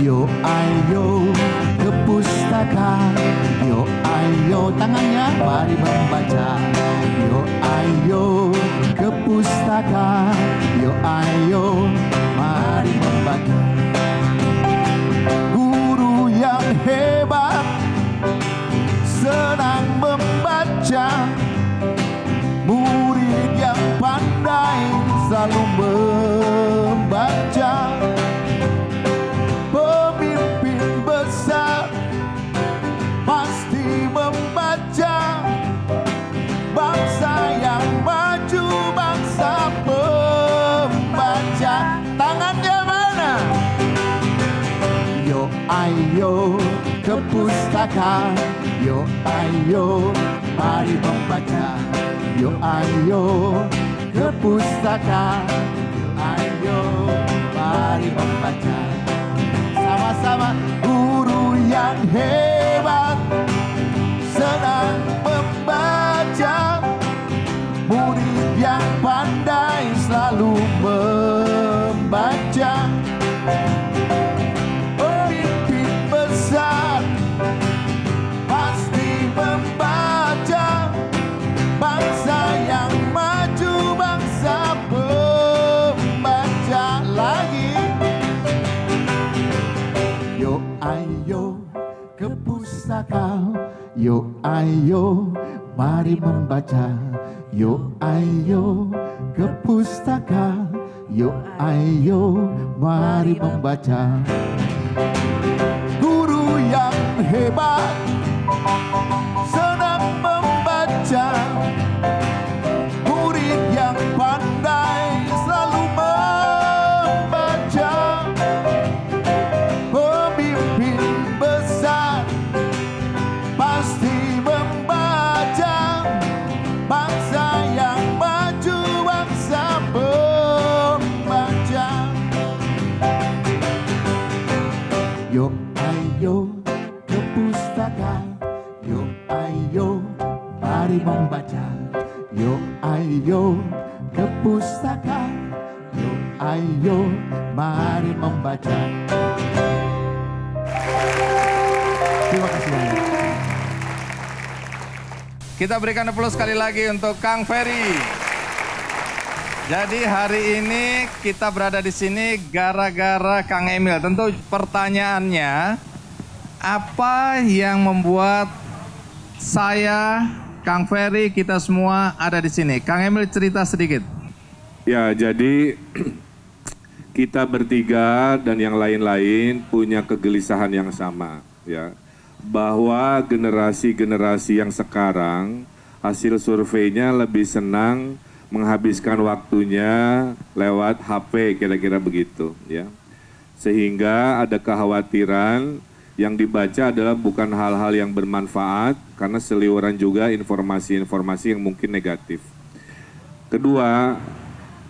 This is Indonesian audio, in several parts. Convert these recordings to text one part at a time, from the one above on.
Yo ayo ke pustaka, yo ayo tangannya mari membaca. Yo ayo ke pustaka, yo ayo mari membaca. Guru yang hebat senang membaca, murid yang pandai selalu membaca. Pemimpin besar pasti membaca, bangsa yang maju bangsa pembaca. Tangannya mana? Yo ayo ke pustaka, yo ayo mari membaca. Yo ayo ke pustaka, yo ayo mari membaca. Sama-sama. Guru yang hebat senang membaca, murid yang pandai selalu membaca. Pemimpin besar pasti membaca, bangsa yang maju bangsa pembaca. Lagi. Yo ayo ke pustaka, yo ayo mari membaca. Yo ayo ke pustaka, yo ayo mari membaca. Guru yang hebat senang membaca, murid yang pandai selalu membaca. Pemimpin besar pasti membaca, bangsa yang maju bangsa pembaca. Yo ayo ke pustaka, yo ayo mari membaca. Yo ayo ke pustaka, yo ayo mari membaca. Terima kasih banyak. Kita berikan aplaus sekali lagi untuk Kang Ferry. Jadi hari ini kita berada di sini gara-gara Kang Emil. Tentu pertanyaannya, apa yang membuat saya, Kang Ferry, kita semua ada di sini? Kang Emil cerita sedikit. Ya, jadi kita bertiga dan yang lain-lain punya kegelisahan yang sama, ya. Bahwa generasi-generasi yang sekarang hasil surveinya lebih senang menghabiskan waktunya lewat HP, kira-kira begitu, ya. Sehingga ada kekhawatiran yang dibaca adalah bukan hal-hal yang bermanfaat karena seliweran juga informasi-informasi yang mungkin negatif. Kedua,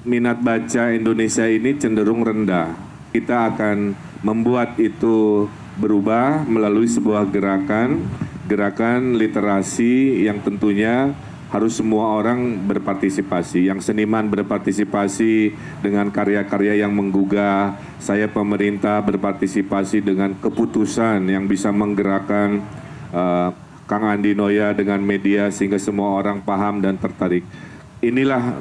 minat baca Indonesia ini cenderung rendah. Kita akan membuat itu berubah melalui sebuah gerakan literasi yang tentunya harus semua orang berpartisipasi. Yang seniman berpartisipasi dengan karya-karya yang menggugah. Saya pemerintah berpartisipasi dengan keputusan yang bisa menggerakkan Kang Andi Noya dengan media sehingga semua orang paham dan tertarik. Inilah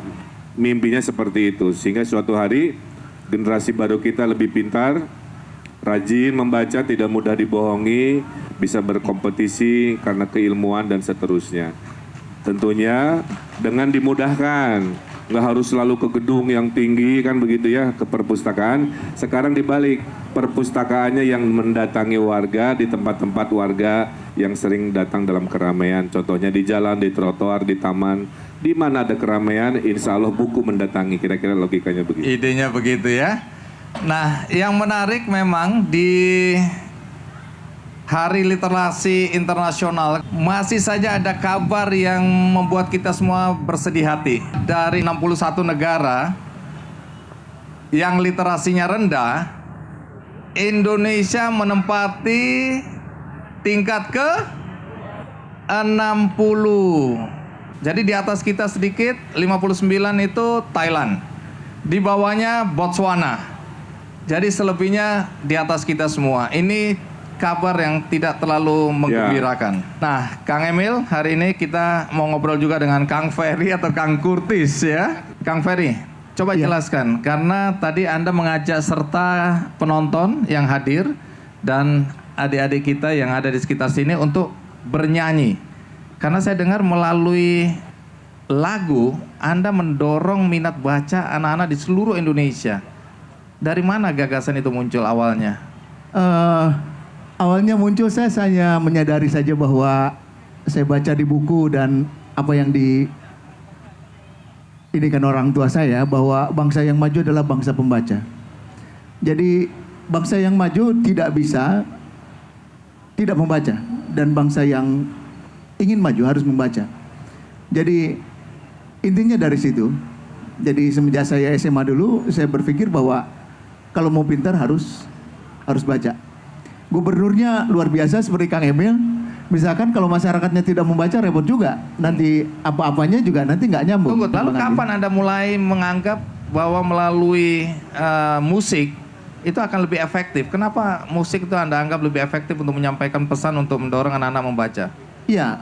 mimpinya seperti itu. Sehingga suatu hari generasi baru kita lebih pintar, rajin membaca, tidak mudah dibohongi, bisa berkompetisi karena keilmuan dan seterusnya. Tentunya dengan dimudahkan, nggak harus selalu ke gedung yang tinggi kan begitu ya, ke perpustakaan. Sekarang dibalik, perpustakaannya yang mendatangi warga di tempat-tempat warga yang sering datang dalam keramaian. Contohnya di jalan, di trotoar, di taman, di mana ada keramaian, insya Allah buku mendatangi. Kira-kira logikanya begitu. Idenya begitu ya. Nah, yang menarik memang di Hari Literasi Internasional masih saja ada kabar yang membuat kita semua bersedih hati. Dari 61 negara yang literasinya rendah, Indonesia menempati tingkat ke 60. Jadi di atas kita sedikit, 59 itu Thailand. Di bawahnya Botswana. Jadi selebihnya di atas kita semua. Ini kabar yang tidak terlalu menggembirakan. Nah, Kang Emil, hari ini kita mau ngobrol juga dengan Kang Ferry atau Kang Kurtis ya. Kang Ferry, coba jelaskan. Karena tadi Anda mengajak serta penonton yang hadir dan adik-adik kita yang ada di sekitar sini untuk bernyanyi. Karena saya dengar melalui lagu Anda mendorong minat baca anak-anak di seluruh Indonesia. Dari mana gagasan itu muncul awalnya? Awalnya muncul saya hanya menyadari saja bahwa saya baca di buku dan apa yang ini kan orang tua saya, bahwa bangsa yang maju adalah bangsa pembaca. Jadi bangsa yang maju tidak bisa tidak membaca, dan bangsa yang ingin maju harus membaca. Jadi intinya dari situ. Jadi semenjak saya SMA dulu, saya berpikir bahwa kalau mau pintar harus baca. Gubernurnya luar biasa seperti Kang Emil. Misalkan kalau masyarakatnya tidak membaca, repot juga. Nanti apa-apanya juga nanti nggak nyambung. Tunggu, lalu kapan Anda mulai menganggap bahwa melalui musik itu akan lebih efektif? Kenapa musik itu Anda anggap lebih efektif untuk menyampaikan pesan untuk mendorong anak-anak membaca? Iya,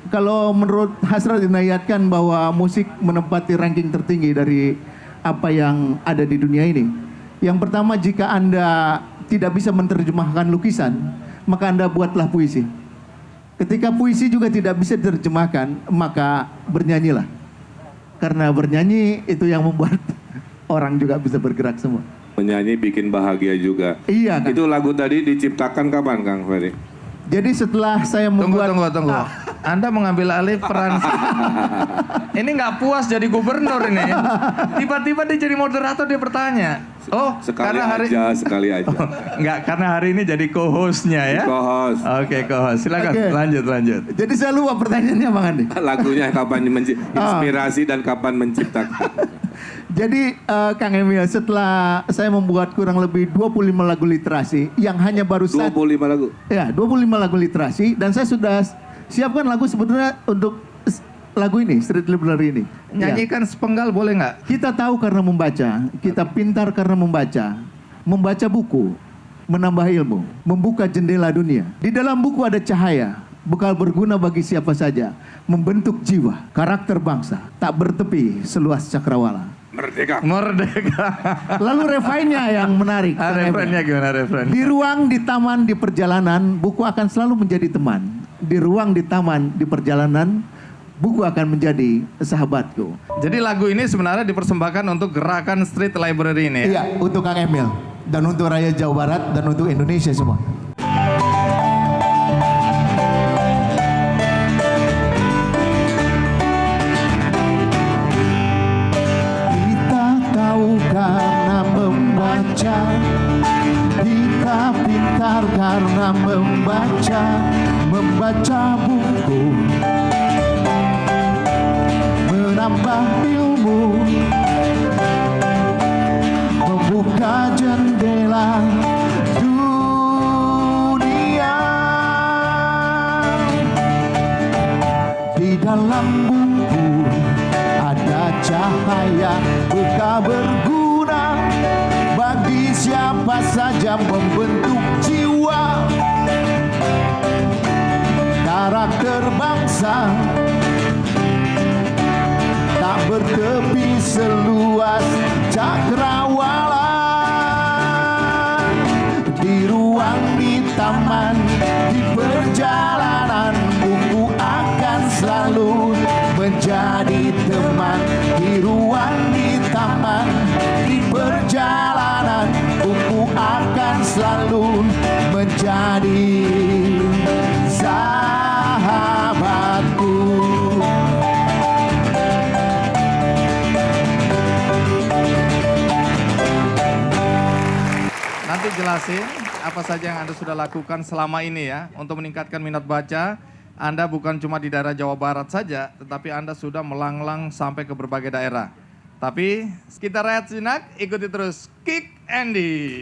kalau menurut Hasrat Inayatkan bahwa musik menempati ranking tertinggi dari apa yang ada di dunia ini. Yang pertama, jika Anda tidak bisa menerjemahkan lukisan, maka Anda buatlah puisi. Ketika puisi juga tidak bisa diterjemahkan, maka bernyanyilah. Karena bernyanyi itu yang membuat orang juga bisa bergerak semua. Menyanyi bikin bahagia juga. Iya kan? Itu lagu tadi diciptakan kapan, Kang Ferry? Jadi setelah saya membuat... Tunggu. Anda mengambil alih peran... Ini nggak puas jadi gubernur ini. Tiba-tiba dia jadi moderator, dia bertanya. Oh, sekali karena aja. Enggak, karena hari ini jadi co-hostnya ya. Co-host. Oke, co-host. Silakan, lanjut. Jadi saya lupa pertanyaannya Bang Andi. Lagunya kapan inspirasi dan kapan menciptakan? Jadi Kang Emil, setelah saya membuat kurang lebih 25 lagu literasi yang hanya baru 25 lagu? Ya, 25 lagu literasi, dan saya sudah siapkan lagu sebetulnya untuk lagu ini, Street Library ini. Nyanyikan sepenggal boleh nggak? Kita tahu karena membaca, kita pintar karena membaca. Membaca buku, menambah ilmu, membuka jendela dunia. Di dalam buku ada cahaya, bekal berguna bagi siapa saja, membentuk jiwa, karakter bangsa, tak bertepi seluas cakrawala. Merdeka. Lalu refrainnya yang menarik. Refrainnya gimana refrain? Di ruang, di taman, di perjalanan, buku akan selalu menjadi teman. Di ruang, di taman, di perjalanan, buku akan menjadi sahabatku. Jadi lagu ini sebenarnya dipersembahkan untuk gerakan Street Library ini ya? Iya, untuk Kang Emil. Dan untuk rakyat Jawa Barat dan untuk Indonesia semua. Karena membaca, kita pintar karena membaca buku, menambah ilmu, membuka jendela dunia. Di dalam buku ada cahaya, bekal berguna bagi siapa saja, membentuk jiwa, karakter bangsa, tak bertepi seluas cakrawala. Di ruang, di taman, di perjalanan, buku akan selalu menjadi teman. Di ruang, di taman, di perjalanan, buku akan selalu menjadi sahabatku. Nanti jelasin apa saja yang Anda sudah lakukan selama ini ya untuk meningkatkan minat baca. Anda bukan cuma di daerah Jawa Barat saja, tetapi Anda sudah melanglang sampai ke berbagai daerah. Tapi kita rakyat Sinak, ikuti terus Kick Andy.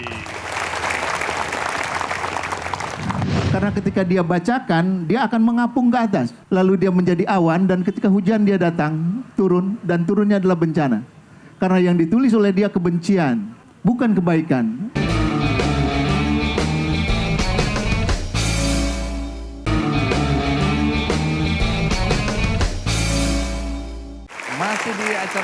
Karena ketika dia bacakan, dia akan mengapung ke atas. Lalu dia menjadi awan, dan ketika hujan dia datang, turun, dan turunnya adalah bencana. Karena yang ditulis oleh dia kebencian, bukan kebaikan.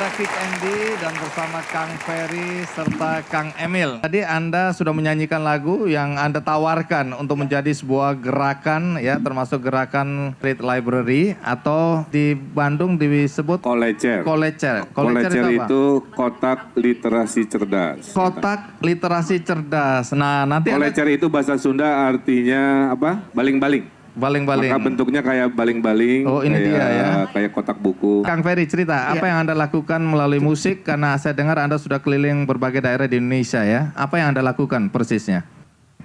saya Vic Andy dan bersama Kang Ferry serta Kang Emil. Tadi Anda sudah menyanyikan lagu yang Anda tawarkan untuk menjadi sebuah gerakan ya, termasuk gerakan Street Library atau di Bandung disebut Kolecer. Kolecer. Kolecer apa? itu kotak literasi cerdas. Kotak literasi cerdas. Nah, nanti Kolecer itu bahasa Sunda artinya apa? Baling-baling. baling-baling. Maka bentuknya kayak baling-baling. Oh, ini kayak, dia ya. Kayak kotak buku. Kang Ferry cerita, apa yang Anda lakukan melalui musik? Karena saya dengar Anda sudah keliling berbagai daerah di Indonesia ya. Apa yang Anda lakukan persisnya?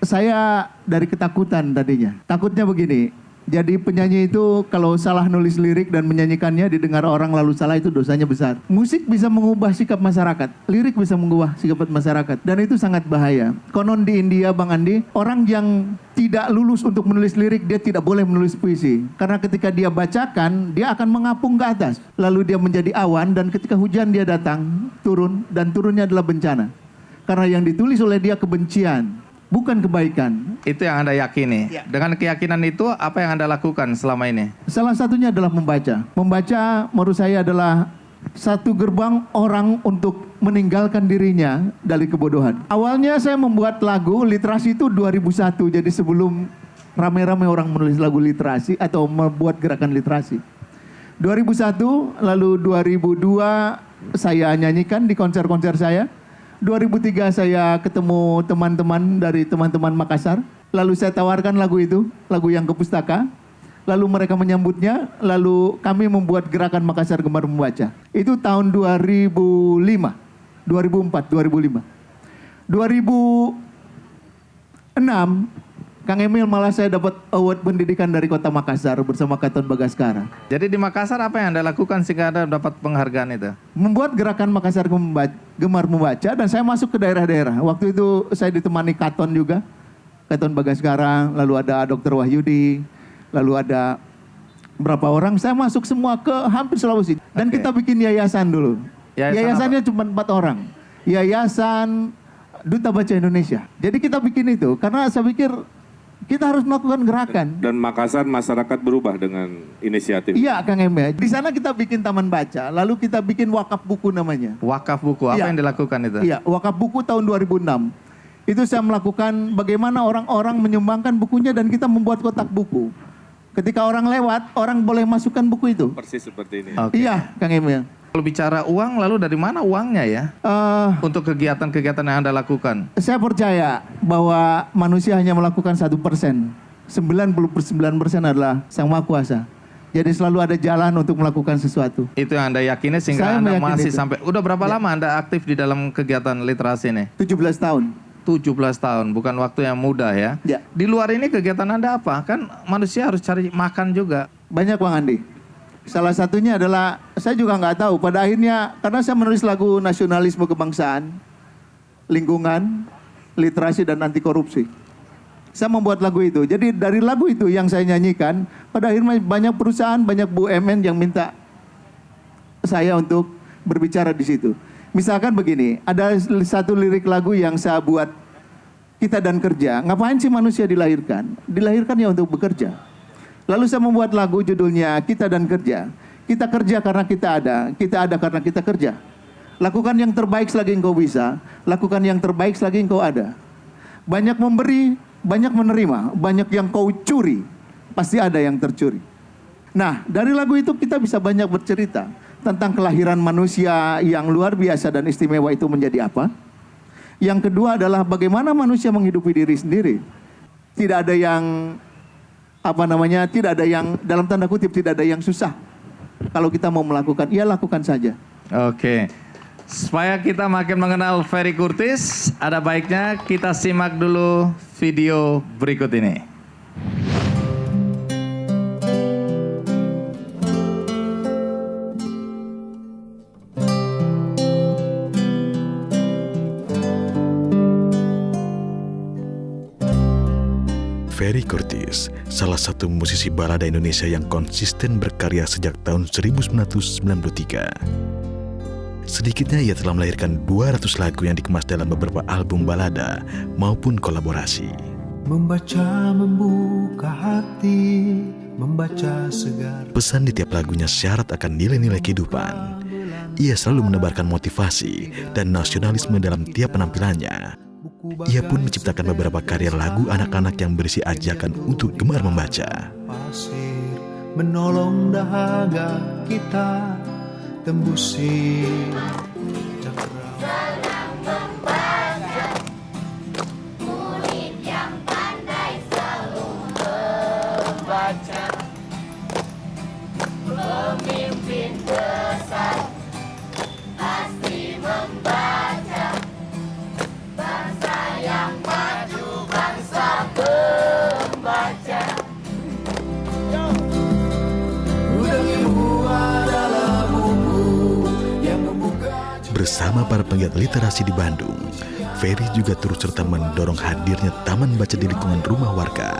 Saya dari ketakutan tadinya. Takutnya begini. Jadi penyanyi itu kalau salah nulis lirik dan menyanyikannya didengar orang lalu salah, itu dosanya besar. Musik bisa mengubah sikap masyarakat. Lirik bisa mengubah sikap masyarakat. Dan itu sangat bahaya. Konon di India, Bang Andi, orang yang tidak lulus untuk menulis lirik, dia tidak boleh menulis puisi. Karena ketika dia bacakan, dia akan mengapung ke atas. Lalu dia menjadi awan, dan ketika hujan dia datang, turun, dan turunnya adalah bencana. Karena yang ditulis oleh dia kebencian, bukan kebaikan. Itu yang Anda yakini. Ya. Dengan keyakinan itu, apa yang Anda lakukan selama ini? Salah satunya adalah membaca. Membaca menurut saya adalah satu gerbang orang untuk meninggalkan dirinya dari kebodohan. Awalnya saya membuat lagu literasi itu 2001. Jadi sebelum rame-rame orang menulis lagu literasi atau membuat gerakan literasi. 2001, lalu 2002 saya nyanyikan di konser-konser saya. 2003 saya ketemu teman-teman dari teman-teman Makassar. Lalu saya tawarkan lagu itu, lagu yang ke pustaka. Lalu mereka menyambutnya, lalu kami membuat gerakan Makassar Gemar Membaca. Itu tahun 2005, 2004, 2005. 2006, Kang Emil malah saya dapat award pendidikan dari Kota Makassar bersama Katon Bagaskara. Jadi di Makassar apa yang Anda lakukan sehingga Anda dapat penghargaan itu? Membuat gerakan Makassar Gemar Membaca dan saya masuk ke daerah-daerah. Waktu itu saya ditemani Katon juga, Katon Bagaskara, lalu ada Dr. Wahyudi, lalu ada berapa orang. Saya masuk semua ke hampir Sulawesi. Dan Oke. kita bikin yayasan dulu. Yayasan Yayasannya cuma 4 orang. Yayasan Duta Baca Indonesia. Jadi kita bikin itu karena saya pikir kita harus melakukan gerakan. Dan Makassar masyarakat berubah dengan inisiatif. Iya, Kang Emil. Di sana kita bikin taman baca, lalu kita bikin wakaf buku namanya. Wakaf buku, apa Iya. yang dilakukan itu? Iya, wakaf buku tahun 2006. Itu saya melakukan bagaimana orang-orang menyumbangkan bukunya dan kita membuat kotak buku. Ketika orang lewat, orang boleh masukkan buku itu. Persis seperti ini. Oke. Iya, Kang Emil. Kalau bicara uang, lalu dari mana uangnya ya? Untuk kegiatan-kegiatan yang Anda lakukan? Saya percaya bahwa manusia hanya melakukan 1%. 99% adalah Sang Maha Kuasa. Jadi selalu ada jalan untuk melakukan sesuatu. Itu yang Anda yakini sehingga Saya Anda meyakini masih itu. sampai... Udah berapa lama Anda aktif di dalam kegiatan literasi ini? 17 tahun. 17 tahun, bukan waktu yang mudah ya. Ya. Di luar ini kegiatan Anda apa? Kan manusia harus cari makan juga. Banyak, Bang Andi. Salah satunya adalah, saya juga nggak tahu, pada akhirnya, karena saya menulis lagu nasionalisme kebangsaan, lingkungan, literasi, dan anti korupsi. Saya membuat lagu itu. Jadi dari lagu itu yang saya nyanyikan, pada akhirnya banyak perusahaan, banyak BUMN yang minta saya untuk berbicara di situ. Misalkan begini, ada satu lirik lagu yang saya buat, kita dan kerja. Ngapain sih manusia dilahirkan? Dilahirkan ya untuk bekerja. Lalu saya membuat lagu judulnya Kita dan Kerja. Kita kerja karena kita ada karena kita kerja. Lakukan yang terbaik selagi engkau bisa, lakukan yang terbaik selagi engkau ada. Banyak memberi, banyak menerima, banyak yang kau curi, pasti ada yang tercuri. Nah, dari lagu itu kita bisa banyak bercerita tentang kelahiran manusia yang luar biasa dan istimewa itu menjadi apa. Yang kedua adalah bagaimana manusia menghidupi diri sendiri. Tidak ada yang tidak ada yang dalam tanda kutip tidak ada yang susah. Kalau kita mau melakukan, ya lakukan saja. Oke. Supaya kita makin mengenal Ferry Curtis, ada baiknya kita simak dulu video berikut ini. Ferry Curtis, salah satu musisi balada Indonesia yang konsisten berkarya sejak tahun 1993. Sedikitnya ia telah melahirkan 200 lagu yang dikemas dalam beberapa album balada maupun kolaborasi. Membaca membuka hati, membaca segar. Pesan di tiap lagunya syarat akan nilai-nilai kehidupan. Ia selalu menebarkan motivasi dan nasionalisme dalam tiap penampilannya. Ia pun menciptakan beberapa karya lagu anak-anak yang berisi ajakan untuk gemar membaca. Pasir menolong dahaga kita tembusi Bersama para penggiat literasi di Bandung, Ferry juga turut serta mendorong hadirnya taman baca di lingkungan rumah warga.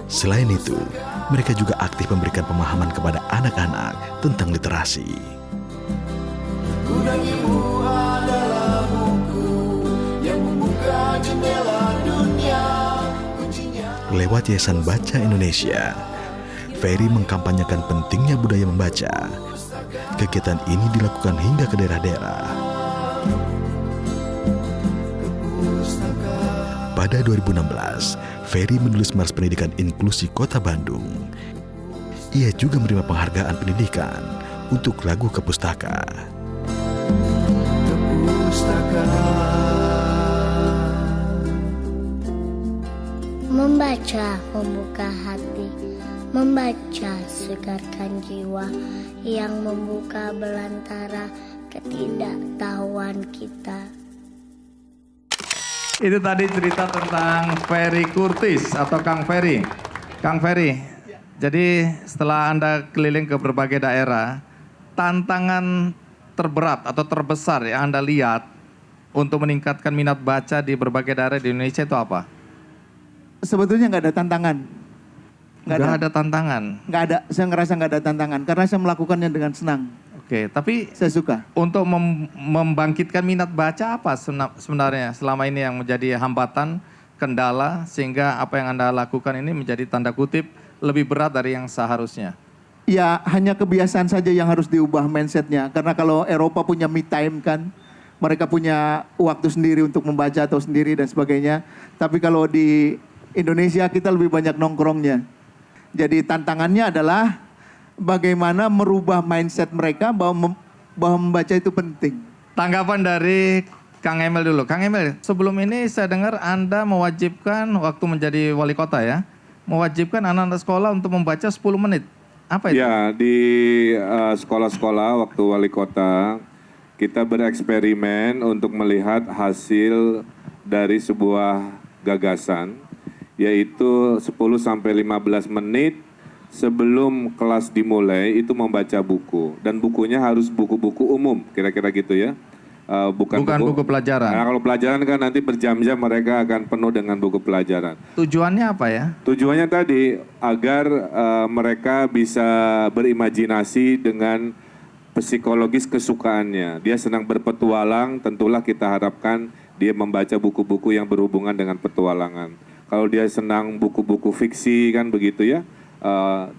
Selain itu, mereka juga aktif memberikan pemahaman kepada anak-anak tentang literasi. Undangimu adalah buku yang membuka jendela dunia. Lewat Yayasan Baca Indonesia, Ferry mengkampanyekan pentingnya budaya membaca. Kegiatan ini dilakukan hingga ke daerah-daerah. Pada 2016, Ferry menulis Mars Pendidikan Inklusi Kota Bandung. Ia juga menerima penghargaan pendidikan untuk lagu Kepustaka. Membaca membuka hati, membaca segarkan jiwa yang membuka belantara ketidaktahuan kita. Itu tadi cerita tentang Ferry Kurtis atau Kang Ferry. Kang Ferry, jadi setelah Anda keliling ke berbagai daerah, tantangan terberat atau terbesar yang Anda lihat untuk meningkatkan minat baca di berbagai daerah di Indonesia itu apa? Sebetulnya nggak ada tantangan. Nggak ada tantangan? Nggak ada, saya ngerasa nggak ada tantangan karena saya melakukannya dengan senang. Oke, tapi Saya suka. untuk membangkitkan minat baca apa sebenarnya selama ini yang menjadi hambatan, kendala, sehingga apa yang Anda lakukan ini menjadi tanda kutip lebih berat dari yang seharusnya? Ya hanya kebiasaan saja yang harus diubah mindsetnya. Karena kalau Eropa punya me time kan, mereka punya waktu sendiri untuk membaca atau sendiri dan sebagainya. Tapi kalau di Indonesia kita lebih banyak nongkrongnya. Jadi tantangannya adalah bagaimana merubah mindset mereka bahwa membaca itu penting. Tanggapan dari Kang Emil dulu. Kang Emil, sebelum ini saya dengar Anda mewajibkan waktu menjadi wali kota ya, mewajibkan anak-anak sekolah untuk membaca 10 menit. Apa itu? Ya, di sekolah-sekolah waktu wali kota, kita bereksperimen untuk melihat hasil dari sebuah gagasan, yaitu 10-15 menit sebelum kelas dimulai itu membaca buku. Dan bukunya harus buku-buku umum, kira-kira gitu ya. Bukan buku pelajaran. Nah, kalau pelajaran kan nanti berjam-jam mereka akan penuh dengan buku pelajaran. Tujuannya apa ya? Tujuannya tadi agar mereka bisa berimajinasi dengan psikologis kesukaannya. Dia senang berpetualang, tentulah kita harapkan dia membaca buku-buku yang berhubungan dengan petualangan. Kalau dia senang buku-buku fiksi kan begitu ya,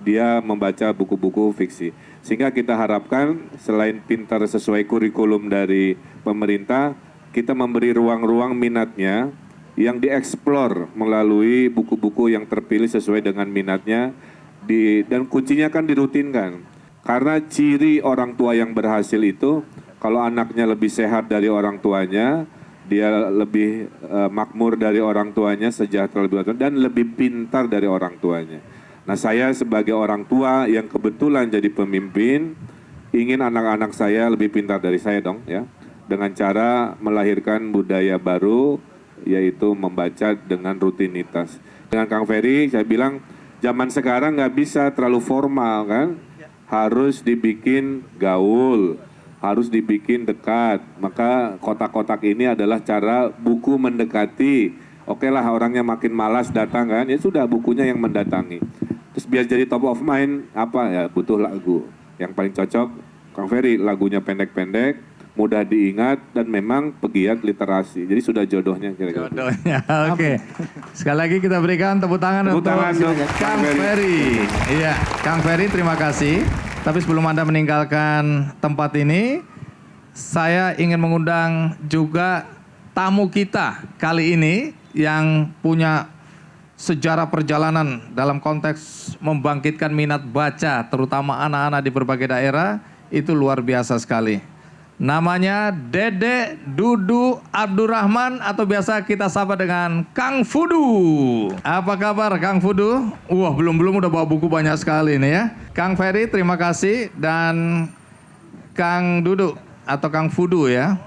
dia membaca buku-buku fiksi. Sehingga kita harapkan selain pintar sesuai kurikulum dari pemerintah, kita memberi ruang-ruang minatnya yang dieksplor melalui buku-buku yang terpilih sesuai dengan minatnya, dan kuncinya kan dirutinkan. Karena ciri orang tua yang berhasil itu, kalau anaknya lebih sehat dari orang tuanya, dia lebih makmur dari orang tuanya, sejahtera lebih dan lebih pintar dari orang tuanya. Nah, saya sebagai orang tua yang kebetulan jadi pemimpin, ingin anak-anak saya lebih pintar dari saya dong ya, dengan cara melahirkan budaya baru, yaitu membaca dengan rutinitas. Dengan Kang Ferry, saya bilang zaman sekarang nggak bisa terlalu formal kan, harus dibikin gaul, harus dibikin dekat. Maka kotak-kotak ini adalah cara buku mendekati. Oke lah, orangnya makin malas datang kan, ya sudah bukunya yang mendatangi. Terus biar jadi top of mind, apa ya, butuh lagu. Yang paling cocok, Kang Ferry, lagunya pendek-pendek, mudah diingat, dan memang pegiat literasi. Jadi sudah jodohnya kira-kira. Jodohnya, oke. Sekali lagi kita berikan tepuk tangan untuk Kang Kang Ferry. Iya, Kang Ferry terima kasih. Tapi sebelum Anda meninggalkan tempat ini, saya ingin mengundang juga tamu kita kali ini yang punya sejarah perjalanan dalam konteks membangkitkan minat baca, terutama anak-anak di berbagai daerah, itu luar biasa sekali. Namanya Dede Dudu Abdurrahman atau biasa kita sapa dengan Kang Fudu. Apa kabar Kang Fudu? Wah, belum udah bawa buku banyak sekali nih ya. Kang Ferry, terima kasih. Dan Kang Dudu atau Kang Fudu ya.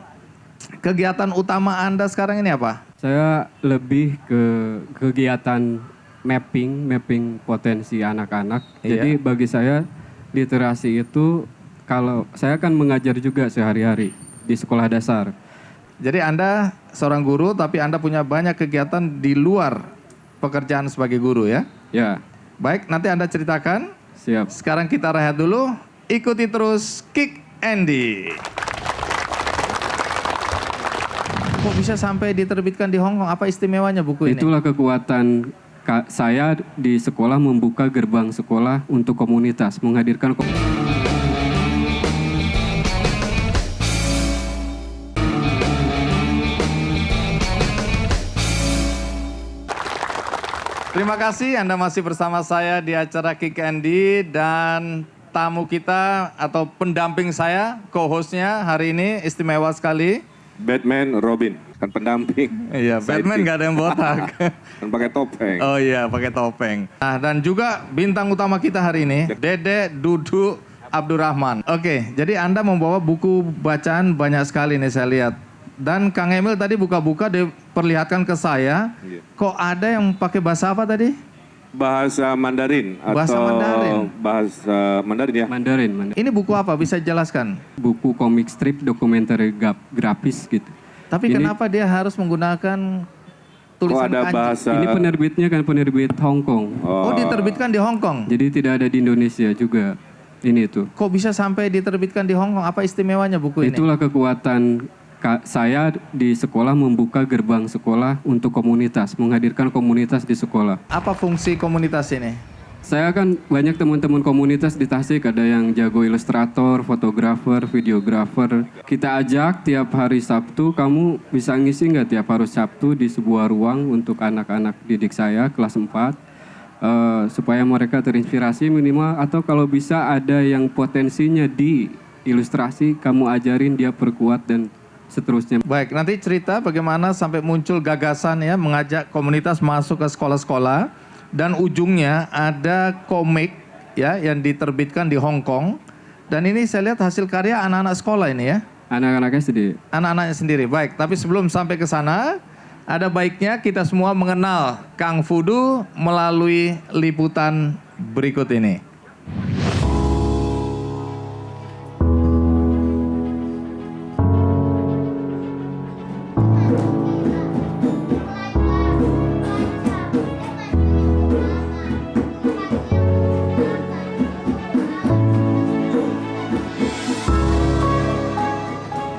Kegiatan utama Anda sekarang ini apa? Saya lebih ke kegiatan mapping potensi anak-anak. Iya. Jadi bagi saya literasi itu, kalau saya kan mengajar juga sehari-hari di sekolah dasar. Jadi Anda seorang guru tapi Anda punya banyak kegiatan di luar pekerjaan sebagai guru ya? Ya, Baik, nanti Anda ceritakan. siap. Sekarang kita rehat dulu. Ikuti terus Kick Andy. Kok bisa sampai diterbitkan di Hong Kong? Apa istimewanya buku ini? Itulah kekuatan saya di sekolah, membuka gerbang sekolah untuk komunitas, menghadirkan Terima kasih Anda masih bersama saya di acara Kick Andy dan tamu kita atau pendamping saya, co-hostnya hari ini istimewa sekali. Batman, Robin, kan pendamping. Iya, Batman Sidekick. nggak ada yang botak. Kan pakai topeng. Oh iya, pakai topeng. Nah, dan juga bintang utama kita hari ini, Dede Dudu Abdurrahman. Oke, jadi Anda membawa buku bacaan banyak sekali nih saya lihat. Dan Kang Emil tadi buka-buka diperlihatkan ke saya. Iya. Kok ada yang pakai bahasa apa tadi? Bahasa Mandarin atau Bahasa Mandarin. bahasa Mandarin ya. Mandarin. Ini buku apa? Bisa jelaskan? Buku komik strip, dokumenter grafis gitu. Tapi Ini- kenapa dia harus menggunakan Kok tulisan ada kanji? bahasa Ini penerbitnya kan penerbit Hong Kong. Oh, diterbitkan di Hong Kong. Jadi tidak ada di Indonesia juga. Ini tuh. Kok bisa sampai diterbitkan di Hong Kong? Apa istimewanya buku ini? Itulah kekuatan saya di sekolah, membuka gerbang sekolah untuk komunitas, menghadirkan komunitas di sekolah. Apa fungsi komunitas ini? Saya kan banyak teman-teman komunitas di Tasik, ada yang jago ilustrator, fotografer, videografer. Kita ajak tiap hari Sabtu, kamu bisa ngisi nggak tiap hari Sabtu di sebuah ruang untuk anak-anak didik saya kelas 4, supaya mereka terinspirasi minimal, atau kalau bisa ada yang potensinya di ilustrasi, kamu ajarin dia perkuat dan seterusnya. Baik, nanti cerita bagaimana sampai muncul gagasan ya mengajak komunitas masuk ke sekolah-sekolah dan ujungnya ada komik ya yang diterbitkan di Hong Kong dan ini saya lihat hasil karya anak-anak sekolah ini ya. Anak-anaknya sedih. Anak-anaknya sendiri. Baik, tapi sebelum sampai ke sana ada baiknya kita semua mengenal Kang Fudu melalui liputan berikut ini.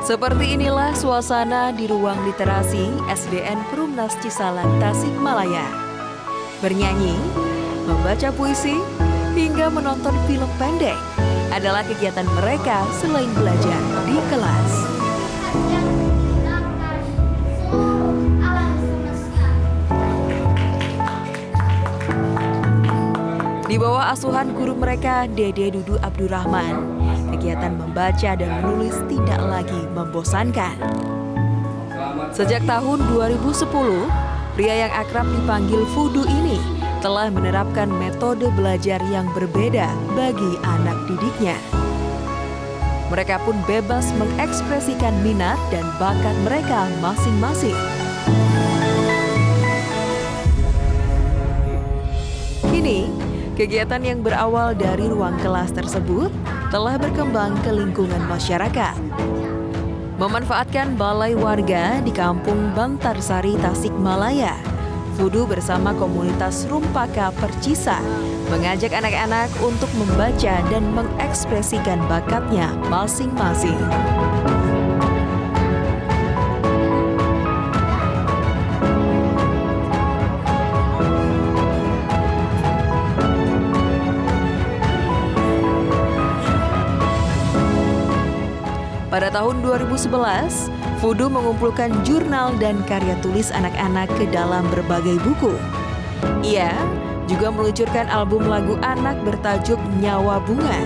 Seperti inilah suasana di ruang literasi SDN Perumnas Cisalang, Tasikmalaya. Bernyanyi, membaca puisi, hingga menonton film pendek adalah kegiatan mereka selain belajar di kelas. Di bawah asuhan guru mereka, Dede Dudu Abdurrahman, kegiatan membaca dan menulis tidak lagi membosankan. Sejak tahun 2010, pria yang akrab dipanggil Fudu ini telah menerapkan metode belajar yang berbeda bagi anak didiknya. Mereka pun bebas mengekspresikan minat dan bakat mereka masing-masing. Kini, kegiatan yang berawal dari ruang kelas tersebut telah berkembang ke lingkungan masyarakat. Memanfaatkan balai warga di Kampung Bantarsari, Tasikmalaya, Fudu bersama komunitas Rumpaka Percisa mengajak anak-anak untuk membaca dan mengekspresikan bakatnya masing-masing. Pada tahun 2011, Fudu mengumpulkan jurnal dan karya tulis anak-anak ke dalam berbagai buku. Ia juga meluncurkan album lagu anak bertajuk Nyawa Bunga.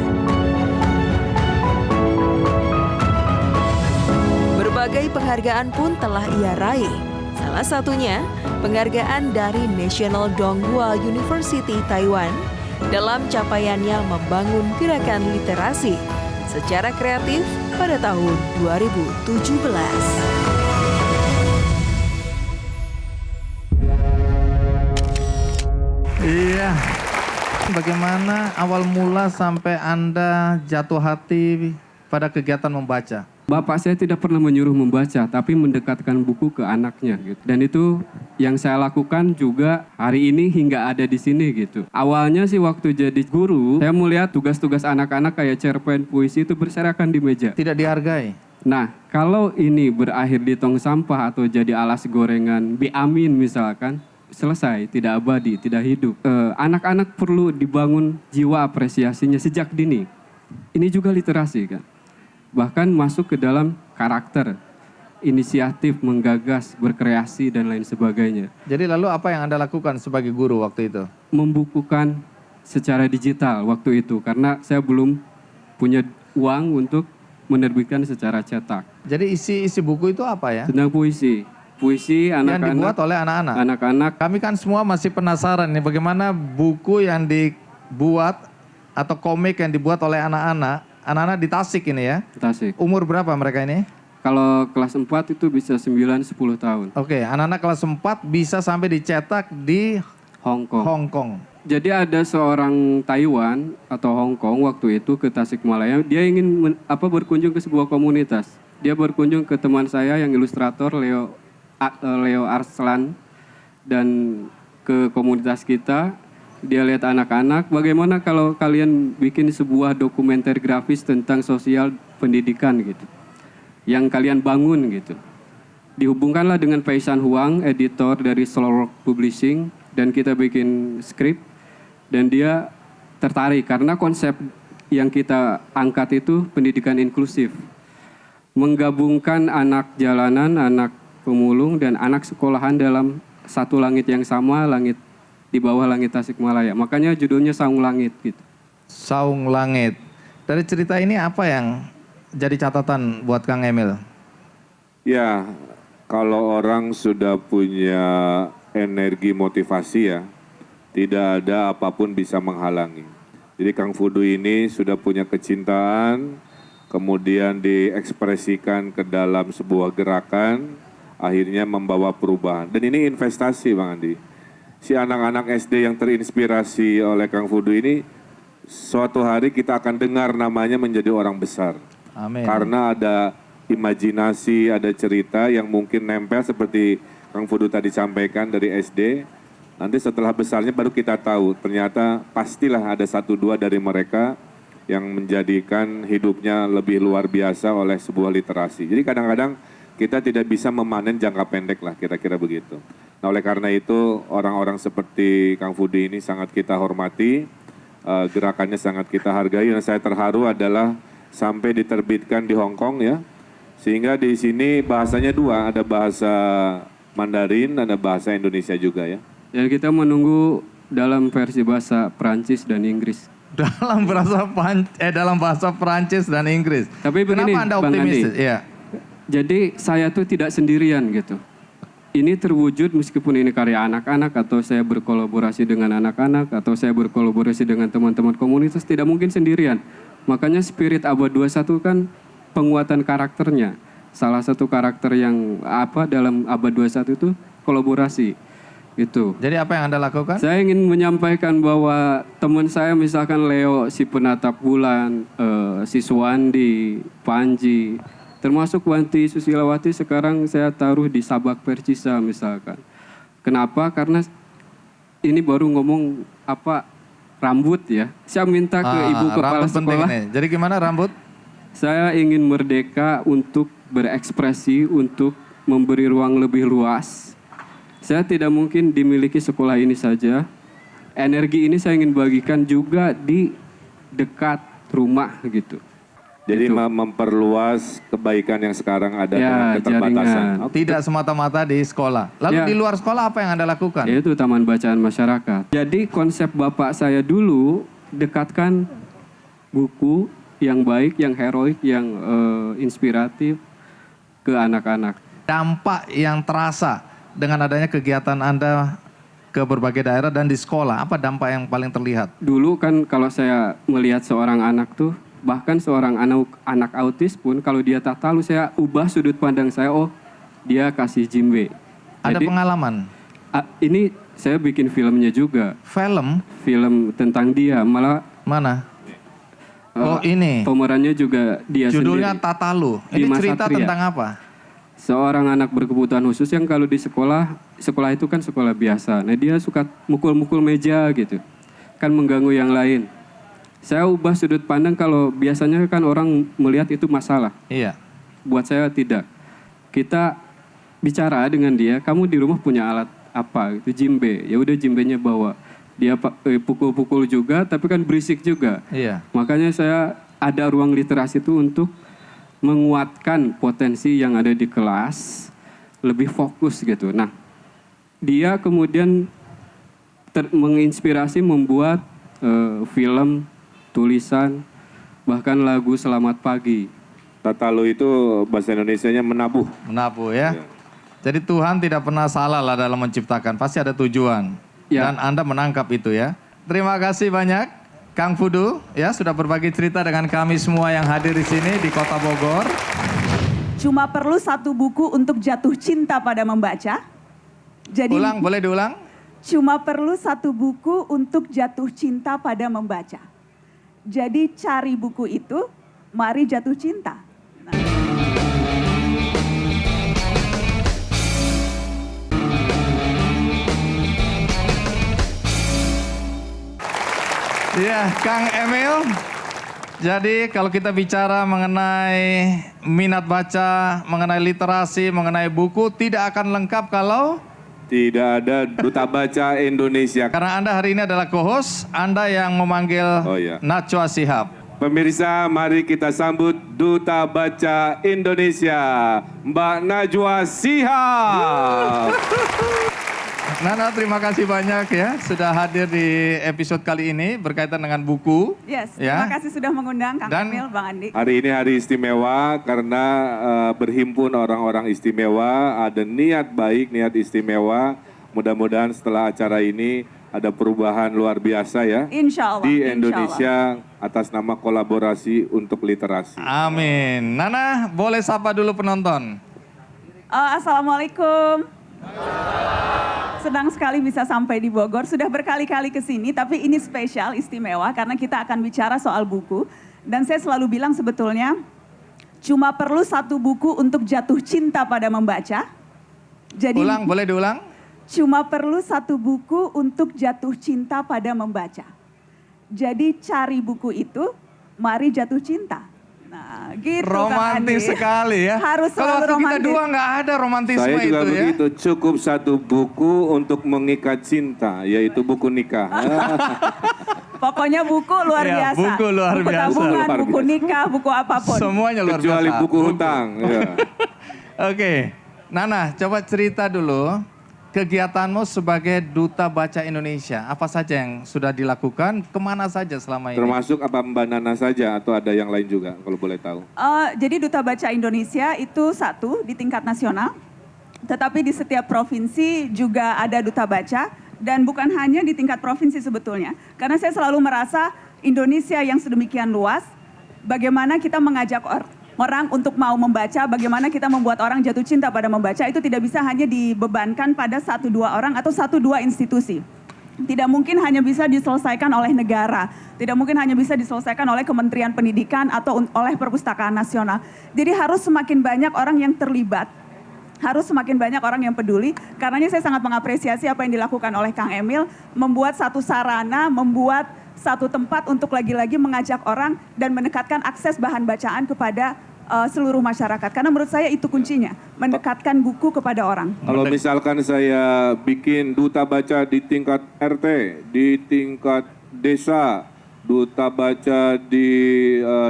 Berbagai penghargaan pun telah ia raih. Salah satunya penghargaan dari National Donghua University Taiwan dalam capaiannya membangun gerakan literasi secara kreatif pada tahun 2017. Iya. Bagaimana awal mula sampai Anda jatuh hati pada kegiatan membaca? Bapak saya tidak pernah menyuruh membaca, tapi mendekatkan buku ke anaknya gitu. Dan itu yang saya lakukan juga hari ini hingga ada di sini gitu. Awalnya sih waktu jadi guru, saya melihat tugas-tugas anak-anak kayak cerpen, puisi itu berserakan di meja. Tidak dihargai. Nah, kalau ini berakhir di tong sampah atau jadi alas gorengan Bi-Amin misalkan, selesai, tidak abadi, tidak hidup. Anak-anak perlu dibangun jiwa apresiasinya sejak dini. Ini juga literasi kan. Bahkan masuk ke dalam karakter, inisiatif, menggagas, berkreasi, dan lain sebagainya. Jadi lalu apa yang Anda lakukan sebagai guru waktu itu? Membukukan secara digital waktu itu, karena saya belum punya uang untuk menerbitkan secara cetak. Jadi isi buku itu apa ya? Tentang puisi. Puisi anak-anak. Yang dibuat oleh anak-anak? Anak-anak. Kami kan semua masih penasaran nih bagaimana buku yang dibuat atau komik yang dibuat oleh anak-anak di Tasik ini ya? Tasik. Umur berapa mereka ini? Kalau kelas 4 itu bisa 9-10 tahun. Oke, anak-anak kelas 4 bisa sampai dicetak di Hong Kong. Jadi ada seorang Taiwan atau Hong Kong waktu itu ke Tasikmalaya. Dia ingin berkunjung ke sebuah komunitas. Dia berkunjung ke teman saya yang ilustrator Leo Arslan dan ke komunitas kita. Dia lihat anak-anak, bagaimana kalau kalian bikin sebuah dokumenter grafis tentang sosial pendidikan gitu. Yang kalian bangun gitu. Dihubungkanlah dengan Paisan Huang, editor dari Slow Rock Publishing, dan kita bikin skrip. Dan dia tertarik karena konsep yang kita angkat itu pendidikan inklusif. Menggabungkan anak jalanan, anak pemulung, dan anak sekolahan dalam satu langit yang sama, langit di bawah langit Tasikmalaya. Makanya judulnya Saung Langit gitu. Saung Langit. Dari cerita ini apa yang jadi catatan buat Kang Emil? Ya, kalau orang sudah punya energi motivasi ya, tidak ada apapun bisa menghalangi. Jadi Kang Fudu ini sudah punya kecintaan, kemudian diekspresikan ke dalam sebuah gerakan, akhirnya membawa perubahan. Dan ini investasi Bang Andi. Si anak-anak SD yang terinspirasi oleh Kang Fudu ini, suatu hari kita akan dengar namanya menjadi orang besar. Amin. Karena ada imajinasi, ada cerita yang mungkin nempel seperti Kang Fudu tadi sampaikan dari SD. Nanti setelah besarnya baru kita tahu, ternyata pastilah ada 1-2 dari mereka yang menjadikan hidupnya lebih luar biasa oleh sebuah literasi. Jadi kadang-kadang kita tidak bisa memanen jangka pendek lah, kira-kira begitu. Nah oleh karena itu orang-orang seperti Kang Fudu ini sangat kita hormati, gerakannya sangat kita hargai. Dan saya terharu adalah sampai diterbitkan di Hong Kong ya, sehingga di sini bahasanya 2, ada bahasa Mandarin, ada bahasa Indonesia juga ya. Dan kita menunggu dalam versi bahasa Perancis dan Inggris. Dalam bahasa Perancis dan Inggris. Tapi begini, kenapa Anda Bang optimis? Andi, Iya. jadi saya tuh tidak sendirian gitu. Ini terwujud meskipun ini karya anak-anak, atau saya berkolaborasi dengan anak-anak, atau saya berkolaborasi dengan teman-teman komunitas, tidak mungkin sendirian. Makanya Spirit Abad 21 kan penguatan karakternya. Salah satu karakter yang dalam Abad 21 itu kolaborasi. Itu. Jadi apa yang Anda lakukan? Saya ingin menyampaikan bahwa teman saya misalkan Leo, si penatap bulan, si Suwandi, Panji, termasuk Wanti Susilawati sekarang saya taruh di Sabak Percisa misalkan. Kenapa? Karena ini baru ngomong rambut ya. Saya minta ke ibu kepala sekolah. Jadi gimana rambut? Saya ingin merdeka untuk berekspresi, untuk memberi ruang lebih luas. Saya tidak mungkin dimiliki sekolah ini saja. Energi ini saya ingin bagikan juga di dekat rumah gitu. Jadi Gitu. memperluas kebaikan yang sekarang ada Ya, dengan keterbatasan. jaringan. Tidak semata-mata di sekolah. Lalu Ya. di luar sekolah apa yang Anda lakukan? Yaitu Taman Bacaan Masyarakat. Jadi konsep bapak saya dulu dekatkan buku yang baik, yang heroik, yang inspiratif ke anak-anak. Dampak yang terasa dengan adanya kegiatan Anda ke berbagai daerah dan di sekolah, apa dampak yang paling terlihat? Dulu kan kalau saya melihat seorang anak tuh, bahkan seorang anak autis pun kalau dia tak tahu, saya ubah sudut pandang saya, oh dia kasih jimbe. Ada Jadi, pengalaman? ini saya bikin filmnya juga, Film film tentang dia, malah mana? Oh ini, pemerannya juga dia judulnya sendiri. Tatalu. Ini Dimas cerita Satria. tentang apa? Seorang anak berkebutuhan khusus yang kalau di sekolah itu kan sekolah biasa. Nah dia suka mukul-mukul meja gitu, kan mengganggu yang lain. Saya ubah sudut pandang, kalau biasanya kan orang melihat itu masalah. Iya. Buat saya tidak. Kita bicara dengan dia, kamu di rumah punya alat apa? Itu jimbe. Ya udah jimbenya bawa. Dia pukul-pukul juga, tapi kan berisik juga. Iya. Makanya saya ada ruang literasi itu untuk menguatkan potensi yang ada di kelas, lebih fokus gitu. Nah, dia kemudian menginspirasi membuat film, tulisan, bahkan lagu Selamat Pagi. Tatalu itu bahasa Indonesianya menabuh. Menabuh ya. Jadi Tuhan tidak pernah salah lah dalam menciptakan, pasti ada tujuan. Ya. Dan Anda menangkap itu ya. Terima kasih banyak Kang Fudu ya sudah berbagi cerita dengan kami semua yang hadir di sini di Kota Bogor. Cuma perlu satu buku untuk jatuh cinta pada membaca. Jadi Ulang, boleh diulang? cuma perlu satu buku untuk jatuh cinta pada membaca. Jadi cari buku itu, mari jatuh cinta. Iya, Kang Emil. Jadi kalau kita bicara mengenai minat baca, mengenai literasi, mengenai buku, tidak akan lengkap kalau Tidak ada Duta Baca Indonesia. karena Anda hari ini adalah co-host, Anda yang memanggil Oh, iya. Najwa Shihab. Pemirsa, mari kita sambut Duta Baca Indonesia, Mbak Najwa Shihab. Nana, terima kasih banyak ya sudah hadir di episode kali ini berkaitan dengan buku. Yes, Ya. terima kasih sudah mengundang Kang Dan- Emil, Bang Andi. Hari ini hari istimewa karena berhimpun orang-orang istimewa, ada niat baik, niat istimewa. Mudah-mudahan setelah acara ini ada perubahan luar biasa ya Insya Allah. di insya Allah. Indonesia atas nama kolaborasi untuk literasi. Amin. Nana, boleh sapa dulu penonton. Assalamualaikum. Senang sekali bisa sampai di Bogor. Sudah berkali-kali ke sini, tapi ini spesial, istimewa karena kita akan bicara soal buku. Dan saya selalu bilang sebetulnya cuma perlu satu buku untuk jatuh cinta pada membaca. Jadi Ulang, boleh diulang? cuma perlu satu buku untuk jatuh cinta pada membaca. Jadi cari buku itu, mari jatuh cinta. Nah, gitu Kang Romantis Andi. sekali ya. Harus Kalau selalu waktu kita romantis. dua nggak ada romantisme Saya juga itu ya. begitu, cukup satu buku untuk mengikat cinta, yaitu buku nikah. Pokoknya buku luar Iya, biasa. buku luar buku biasa. tabungan, Luar buku biasa. nikah, buku apapun. Semuanya luar Kecuali biasa. buku hutang. Ya. Oke, Nana, coba cerita dulu kegiatanmu sebagai Duta Baca Indonesia. Apa saja yang sudah dilakukan? Kemana saja selama ini? Termasuk apa Mbak Nana saja atau ada yang lain juga kalau boleh tahu? Jadi Duta Baca Indonesia itu satu di tingkat nasional, tetapi di setiap provinsi juga ada Duta Baca dan bukan hanya di tingkat provinsi sebetulnya. Karena saya selalu merasa Indonesia yang sedemikian luas, bagaimana kita mengajak orang untuk mau membaca, bagaimana kita membuat orang jatuh cinta pada membaca, itu tidak bisa hanya dibebankan pada 1-2 orang atau 1-2 institusi. Tidak mungkin hanya bisa diselesaikan oleh negara, tidak mungkin hanya bisa diselesaikan oleh Kementerian Pendidikan atau oleh Perpustakaan Nasional. Jadi harus semakin banyak orang yang terlibat, harus semakin banyak orang yang peduli. Karenanya saya sangat mengapresiasi apa yang dilakukan oleh Kang Emil, membuat satu sarana, membuat satu tempat untuk lagi-lagi mengajak orang dan mendekatkan akses bahan bacaan kepada seluruh masyarakat. Karena menurut saya itu kuncinya, mendekatkan buku kepada orang. Kalau misalkan saya bikin duta baca di tingkat RT, di tingkat desa, duta baca di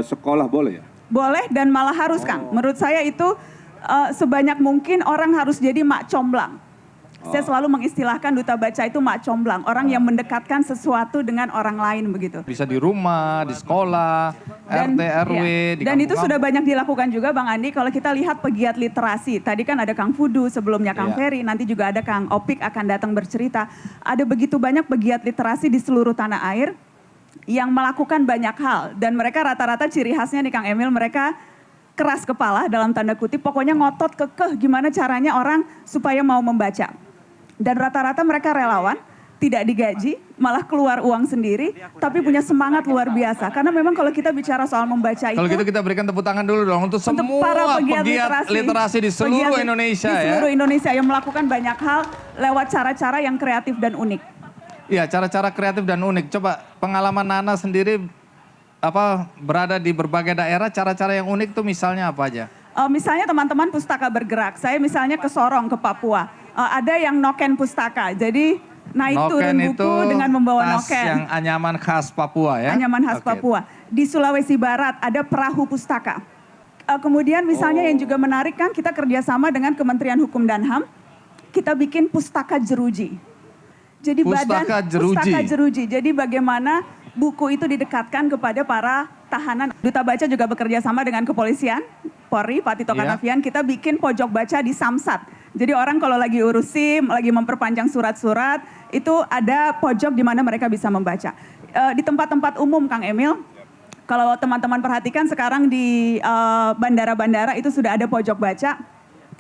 sekolah boleh ya? boleh dan malah harus, Kang. Menurut saya itu sebanyak mungkin orang harus jadi mak comblang. Saya selalu mengistilahkan duta baca itu mak comblang, orang yang mendekatkan sesuatu dengan orang lain begitu. Bisa di rumah, di sekolah, RT, RW, di dan itu kampung-kampung. sudah banyak dilakukan juga Bang Andi. Kalau kita lihat pegiat literasi, tadi kan ada Kang Fudu, sebelumnya Kang Ferry, nanti juga ada Kang Opik akan datang bercerita. Ada begitu banyak pegiat literasi di seluruh tanah air yang melakukan banyak hal. Dan mereka rata-rata ciri khasnya nih Kang Emil, mereka keras kepala dalam tanda kutip, pokoknya ngotot kekeh gimana caranya orang supaya mau membaca. Dan rata-rata mereka relawan, tidak digaji, malah keluar uang sendiri, tapi punya semangat luar biasa. Karena memang kalau kita bicara soal membaca itu... Kalau gitu kita berikan tepuk tangan dulu dong untuk semua para pegiat literasi di seluruh Indonesia di seluruh Indonesia yang melakukan banyak hal lewat cara-cara yang kreatif dan unik. Iya, cara-cara kreatif dan unik. Coba pengalaman Nana sendiri berada di berbagai daerah, cara-cara yang unik tuh misalnya apa aja? Misalnya teman-teman pustaka bergerak, saya misalnya ke Sorong, ke Papua. Ada yang noken pustaka, jadi naik turun buku dengan membawa tas noken. yang anyaman khas Papua ya? Anyaman khas Papua. Di Sulawesi Barat ada perahu pustaka. Kemudian misalnya yang juga menarik kan, kita kerjasama dengan Kementerian Hukum dan HAM, kita bikin pustaka jeruji. Jadi Pustaka jeruji. Jadi bagaimana buku itu didekatkan kepada para tahanan. Duta Baca juga bekerja sama dengan kepolisian, Polri, Pak Tito Karnavian, kita bikin pojok baca di Samsat. Jadi orang kalau lagi urus SIM, lagi memperpanjang surat-surat, itu ada pojok di mana mereka bisa membaca. Di tempat-tempat umum Kang Emil, kalau teman-teman perhatikan sekarang di bandara-bandara itu sudah ada pojok baca.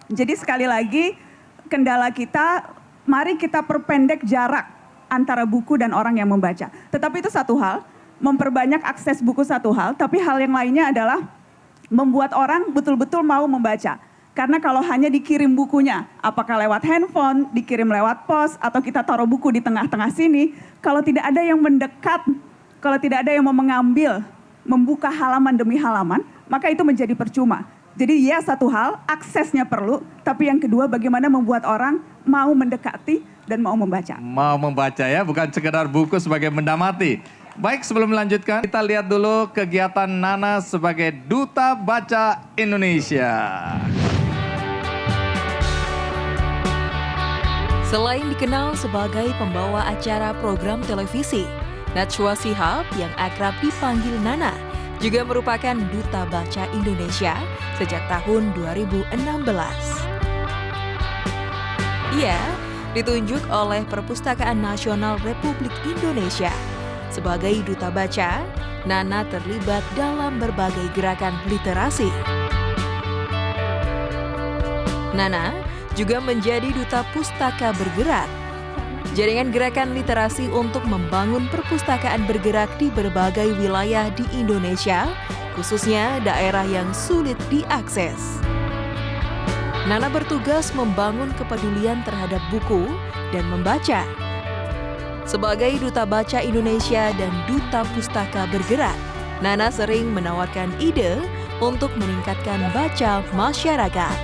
Jadi sekali lagi kendala kita, mari kita perpendek jarak antara buku dan orang yang membaca. Tetapi itu satu hal, memperbanyak akses buku satu hal, tapi hal yang lainnya adalah membuat orang betul-betul mau membaca. Karena kalau hanya dikirim bukunya, apakah lewat handphone, dikirim lewat pos, atau kita taruh buku di tengah-tengah sini, kalau tidak ada yang mendekat, kalau tidak ada yang mau mengambil, membuka halaman demi halaman, maka itu menjadi percuma. Jadi ya satu hal, aksesnya perlu, tapi yang kedua bagaimana membuat orang mau mendekati dan mau membaca. Mau membaca ya, bukan sekedar buku sebagai benda mati. Baik, sebelum melanjutkan, kita lihat dulu kegiatan Nana sebagai Duta Baca Indonesia. Selain dikenal sebagai pembawa acara program televisi, Najwa Shihab yang akrab dipanggil Nana juga merupakan Duta Baca Indonesia sejak tahun 2016. Ia ditunjuk oleh Perpustakaan Nasional Republik Indonesia. Sebagai Duta Baca, Nana terlibat dalam berbagai gerakan literasi. Nana juga menjadi Duta Pustaka Bergerak, jaringan gerakan literasi untuk membangun perpustakaan bergerak di berbagai wilayah di Indonesia, khususnya daerah yang sulit diakses. Nana bertugas membangun kepedulian terhadap buku dan membaca. Sebagai Duta Baca Indonesia dan Duta Pustaka Bergerak, Nana sering menawarkan ide untuk meningkatkan baca masyarakat.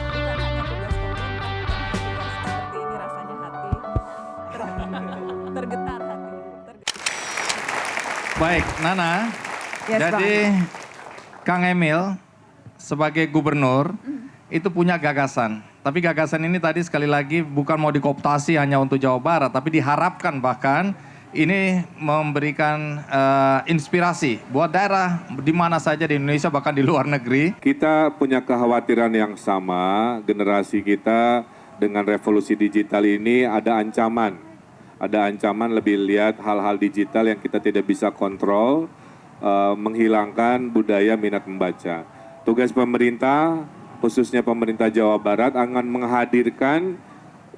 Baik, Nana. Yes, jadi Kang Emil sebagai gubernur itu punya gagasan. Tapi gagasan ini tadi sekali lagi bukan mau dikooptasi hanya untuk Jawa Barat, tapi diharapkan bahkan ini memberikan inspirasi buat daerah di mana saja di Indonesia bahkan di luar negeri. Kita punya kekhawatiran yang sama, generasi kita dengan revolusi digital ini ada ancaman. Ada ancaman lebih lihat hal-hal digital yang kita tidak bisa kontrol, menghilangkan budaya minat membaca. Tugas pemerintah, khususnya pemerintah Jawa Barat, akan menghadirkan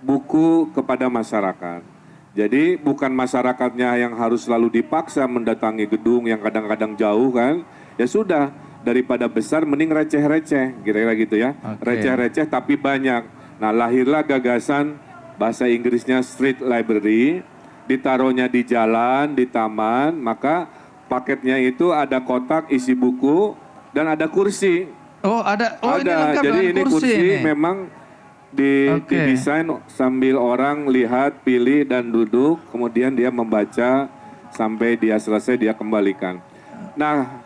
buku kepada masyarakat. Jadi bukan masyarakatnya yang harus selalu dipaksa mendatangi gedung yang kadang-kadang jauh kan. Ya sudah, daripada besar mending receh-receh, kira-kira gitu ya. Receh-receh tapi banyak. Nah, lahirlah gagasan bahasa Inggrisnya street library, ditaruhnya di jalan, di taman, maka paketnya itu ada kotak isi buku dan ada kursi. Oh ada, ini lengkap jadi dengan ini kursi ini. memang didesain sambil orang lihat, pilih dan duduk, kemudian dia membaca sampai dia selesai dia kembalikan. Nah,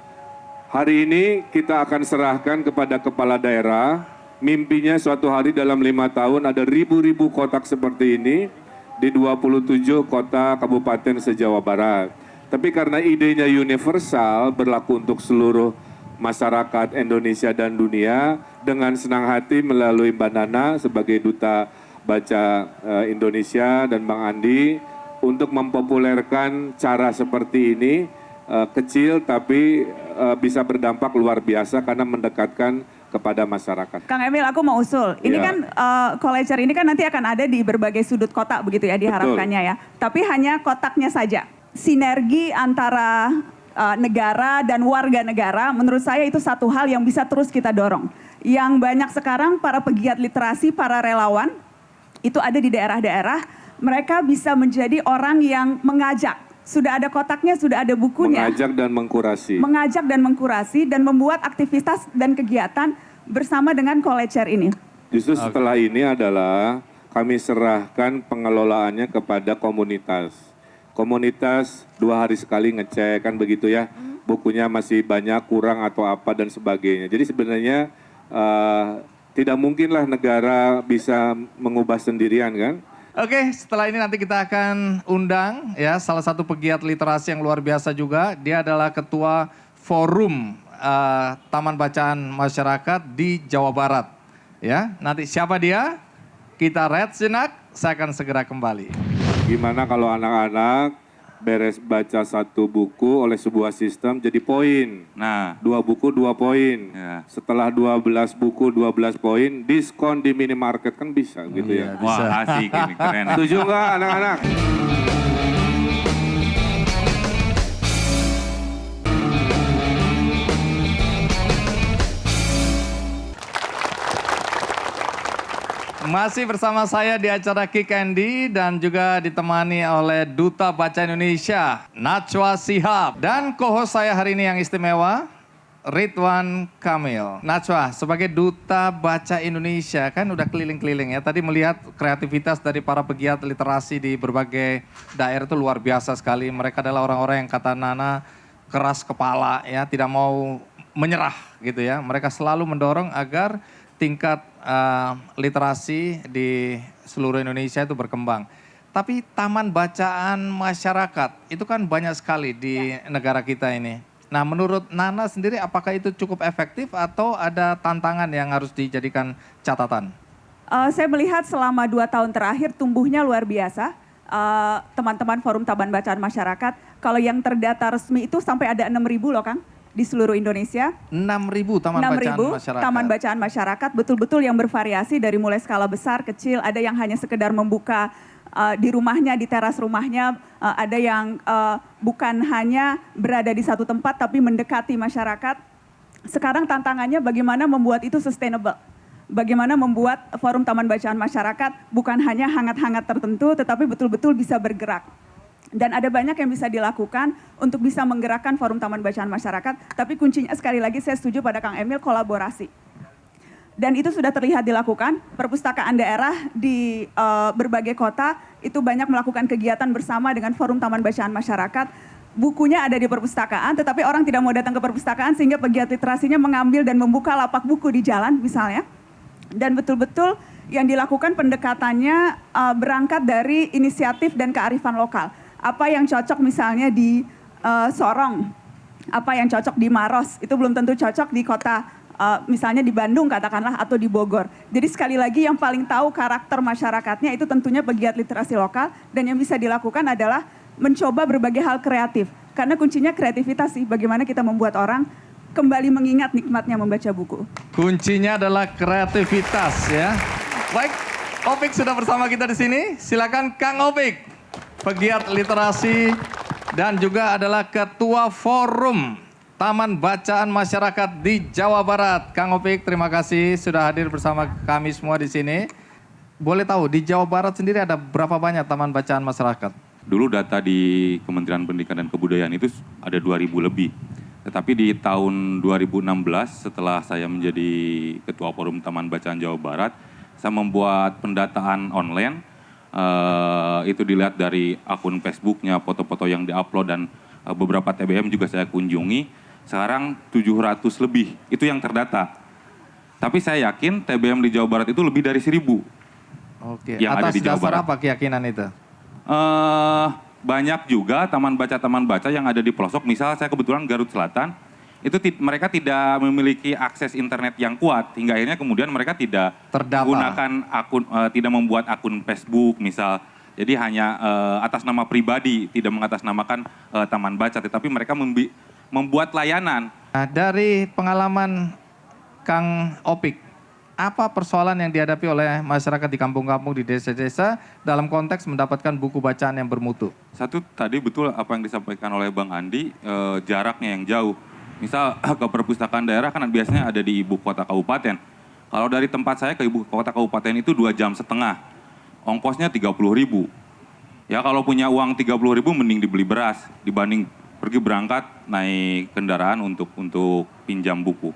Hari ini kita akan serahkan kepada kepala daerah, mimpinya suatu hari dalam 5 tahun ada ribu-ribu kotak seperti ini di 27 kota kabupaten se-Jawa Barat. Tapi karena idenya universal, berlaku untuk seluruh masyarakat Indonesia dan dunia, dengan senang hati melalui Mbak Nana sebagai Duta Baca Indonesia dan Bang Andi untuk mempopulerkan cara seperti ini, kecil tapi bisa berdampak luar biasa karena mendekatkan kepada masyarakat. Kang Emil, aku mau usul. Ini kan Kolecer ini kan nanti akan ada di berbagai sudut kota begitu ya diharapkannya ya. Tapi hanya kotaknya saja. Sinergi antara negara dan warga negara, menurut saya itu satu hal yang bisa terus kita dorong. Yang banyak sekarang para pegiat literasi, para relawan, itu ada di daerah-daerah, mereka bisa menjadi orang yang mengajak. Sudah ada kotaknya, sudah ada bukunya. Mengajak dan mengkurasi. Mengajak dan mengkurasi dan membuat aktivitas dan kegiatan bersama dengan Kolecer ini. Justru setelah ini adalah kami serahkan pengelolaannya kepada komunitas. Komunitas 2 hari sekali ngecek kan begitu ya, bukunya masih banyak, kurang atau apa dan sebagainya. Jadi sebenarnya tidak mungkinlah negara bisa mengubah sendirian kan. Oke, setelah ini nanti kita akan undang ya salah satu pegiat literasi yang luar biasa juga. Dia adalah ketua forum Taman Bacaan Masyarakat di Jawa Barat. Ya, nanti siapa dia? Kita read sejenak, saya akan segera kembali. Gimana kalau anak-anak beres baca 1 buku oleh sebuah sistem jadi poin. Nah, 2 buku 2 poin. Ya. Setelah 12 buku 12 poin, diskon di minimarket kan bisa gitu ya. Wah asik ini, keren. Setuju nggak anak-anak? Masih bersama saya di acara Kick Andy dan juga ditemani oleh Duta Baca Indonesia, Najwa Shihab. Dan co-host saya hari ini yang istimewa, Ridwan Kamil. Najwa, sebagai Duta Baca Indonesia kan udah keliling-keliling ya. Tadi melihat kreativitas dari para pegiat literasi di berbagai daerah itu luar biasa sekali. Mereka adalah orang-orang yang kata Nana keras kepala ya, tidak mau menyerah gitu ya. Mereka selalu mendorong agar tingkat literasi di seluruh Indonesia itu berkembang. Tapi taman bacaan masyarakat itu kan banyak sekali di negara kita ini. Nah, menurut Nana sendiri apakah itu cukup efektif atau ada tantangan yang harus dijadikan catatan? Saya melihat selama 2 tahun terakhir tumbuhnya luar biasa. Teman-teman Forum Taman Bacaan Masyarakat, kalau yang terdata resmi itu sampai ada 6.000 loh Kang. Di seluruh Indonesia. 6.000 taman bacaan masyarakat, betul-betul yang bervariasi dari mulai skala besar, kecil, ada yang hanya sekedar membuka di rumahnya, di teras rumahnya, ada yang bukan hanya berada di satu tempat tapi mendekati masyarakat. Sekarang tantangannya bagaimana membuat itu sustainable. Bagaimana membuat Forum Taman Bacaan Masyarakat bukan hanya hangat-hangat tertentu tetapi betul-betul bisa bergerak. Dan ada banyak yang bisa dilakukan untuk bisa menggerakkan Forum Taman Bacaan Masyarakat. Tapi kuncinya sekali lagi saya setuju pada Kang Emil, kolaborasi. Dan itu sudah terlihat dilakukan. Perpustakaan daerah di berbagai kota itu banyak melakukan kegiatan bersama dengan Forum Taman Bacaan Masyarakat. Bukunya ada di perpustakaan, tetapi orang tidak mau datang ke perpustakaan sehingga pegiat literasinya mengambil dan membuka lapak buku di jalan misalnya. Dan betul-betul yang dilakukan pendekatannya berangkat dari inisiatif dan kearifan lokal. Apa yang cocok misalnya di Sorong, apa yang cocok di Maros, itu belum tentu cocok di kota misalnya di Bandung katakanlah atau di Bogor. Jadi sekali lagi yang paling tahu karakter masyarakatnya itu tentunya pegiat literasi lokal dan yang bisa dilakukan adalah mencoba berbagai hal kreatif. Karena kuncinya kreativitas sih, bagaimana kita membuat orang kembali mengingat nikmatnya membaca buku. Kuncinya adalah kreativitas ya. Baik, Opik sudah bersama kita di sini. Silakan Kang Opik. Pegiat literasi dan juga adalah Ketua Forum Taman Bacaan Masyarakat di Jawa Barat. Kang Opik, terima kasih sudah hadir bersama kami semua di sini. Boleh tahu di Jawa Barat sendiri ada berapa banyak taman bacaan masyarakat? Dulu data di Kementerian Pendidikan dan Kebudayaan itu ada 2.000 lebih. Tetapi di tahun 2016 setelah saya menjadi Ketua Forum Taman Bacaan Jawa Barat, saya membuat pendataan online. Itu dilihat dari akun Facebooknya, foto-foto yang diupload dan beberapa TBM juga saya kunjungi. sekarang 700 lebih, itu yang terdata. Tapi saya yakin TBM di Jawa Barat itu lebih dari 1000. Oke, Yang ada atas di Jawa dasar Barat. apa keyakinan itu? Banyak juga taman baca yang ada di pelosok. Misal saya kebetulan Garut Selatan, itu mereka tidak memiliki akses internet yang kuat hingga akhirnya kemudian mereka tidak Terdata. menggunakan akun, tidak membuat akun Facebook misal. Jadi hanya atas nama pribadi, tidak mengatasnamakan taman baca, tetapi mereka membuat layanan. Nah, dari pengalaman Kang Opik, apa persoalan yang dihadapi oleh masyarakat di kampung-kampung, di desa-desa dalam konteks mendapatkan buku bacaan yang bermutu? Satu, tadi betul apa yang disampaikan oleh Bang Andi, jaraknya yang jauh. Misal ke perpustakaan daerah kan biasanya ada di ibu kota kabupaten. Kalau dari tempat saya ke ibu kota kabupaten itu 2,5 jam. Ongkosnya 30.000. Ya kalau punya uang 30.000 mending dibeli beras dibanding pergi berangkat naik kendaraan untuk pinjam buku.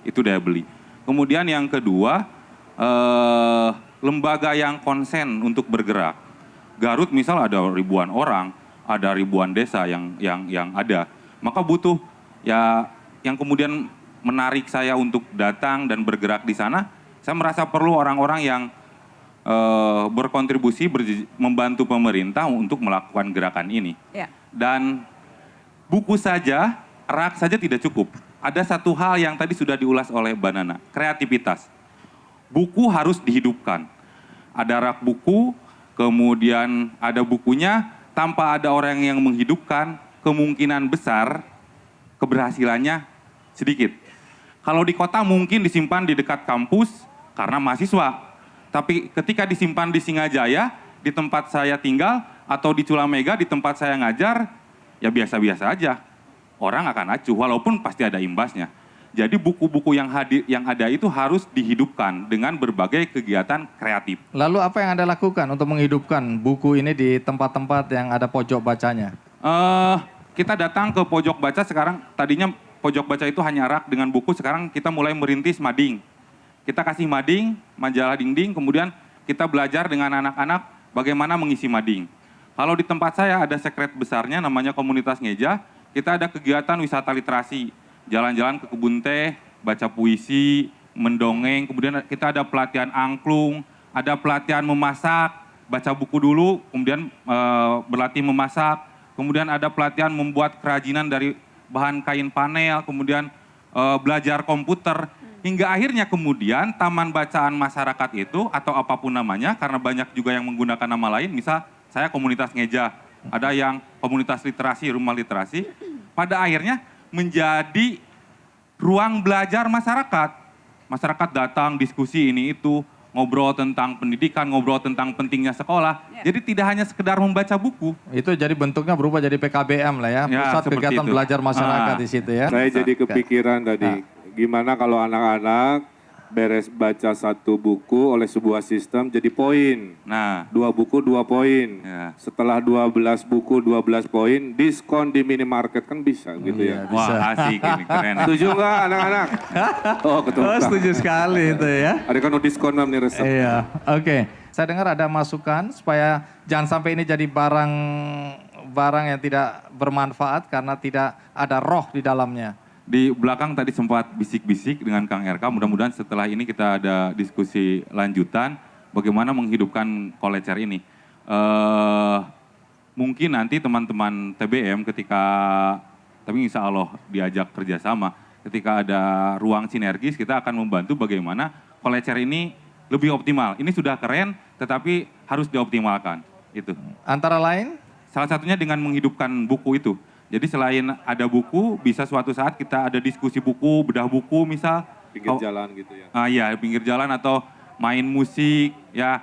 Itu daya beli. Kemudian yang kedua, lembaga yang konsen untuk bergerak. Garut misal ada ribuan orang, ada ribuan desa yang ada. Maka butuh ya yang kemudian menarik saya untuk datang dan bergerak di sana. Saya merasa perlu orang-orang yang berkontribusi membantu pemerintah untuk melakukan gerakan ini. Ya. Dan buku saja, rak saja tidak cukup. Ada satu hal yang tadi sudah diulas oleh Mbak Nana, kreativitas. Buku harus dihidupkan. Ada rak buku, kemudian ada bukunya, tanpa ada orang yang menghidupkan, kemungkinan besar keberhasilannya sedikit. Kalau di kota mungkin disimpan di dekat kampus karena mahasiswa. Tapi ketika disimpan di Singajaya, di tempat saya tinggal, atau di Culamega, di tempat saya ngajar, ya biasa-biasa aja. Orang akan acuh, walaupun pasti ada imbasnya. Jadi buku-buku yang ada itu harus dihidupkan dengan berbagai kegiatan kreatif. Lalu apa yang Anda lakukan untuk menghidupkan buku ini di tempat-tempat yang ada pojok bacanya? Kita datang ke pojok baca sekarang, tadinya pojok baca itu hanya rak dengan buku, sekarang kita mulai merintis mading. Kita kasih mading, majalah dinding, kemudian kita belajar dengan anak-anak bagaimana mengisi mading. Kalau di tempat saya ada sekret besarnya namanya komunitas ngeja, kita ada kegiatan wisata literasi, jalan-jalan ke kebun teh, baca puisi, mendongeng, kemudian kita ada pelatihan angklung, ada pelatihan memasak, baca buku dulu, kemudian berlatih memasak, kemudian ada pelatihan membuat kerajinan dari bahan kain panel, kemudian belajar komputer, hingga akhirnya kemudian taman bacaan masyarakat itu atau apapun namanya, karena banyak juga yang menggunakan nama lain, misal saya komunitas ngeja, ada yang komunitas literasi, rumah literasi, pada akhirnya menjadi ruang belajar masyarakat. Masyarakat datang, diskusi ini itu, ngobrol tentang pendidikan, ngobrol tentang pentingnya sekolah. Jadi tidak hanya sekedar membaca buku. Itu jadi bentuknya berubah jadi PKBM lah ya, Ya, pusat seperti kegiatan itu. belajar masyarakat di situ ya. Saya jadi kepikiran tadi, gimana kalau anak-anak beres baca satu buku oleh sebuah sistem jadi poin. Nah, 2 buku 2 poin. Ya. Setelah 12 buku 12 poin, diskon di minimarket kan bisa gitu ya. wah asik ini, keren. Setuju nggak anak-anak? Oh, ketua. Setuju sekali itu ya. Ada kan diskon nih resep. Iya, oke. Saya dengar ada masukan supaya jangan sampai ini jadi barang yang tidak bermanfaat karena tidak ada roh di dalamnya. Di belakang tadi sempat bisik-bisik dengan Kang RK, mudah-mudahan setelah ini kita ada diskusi lanjutan bagaimana menghidupkan kolecer ini. Mungkin nanti teman-teman TBM ketika, tapi insya Allah diajak kerjasama, ketika ada ruang sinergis kita akan membantu bagaimana kolecer ini lebih optimal. Ini sudah keren tetapi harus dioptimalkan. Itu. Antara lain? Salah satunya dengan menghidupkan buku itu. Jadi selain ada buku, bisa suatu saat kita ada diskusi buku, bedah buku misal. Pinggir jalan gitu ya. Iya, pinggir jalan atau main musik ya.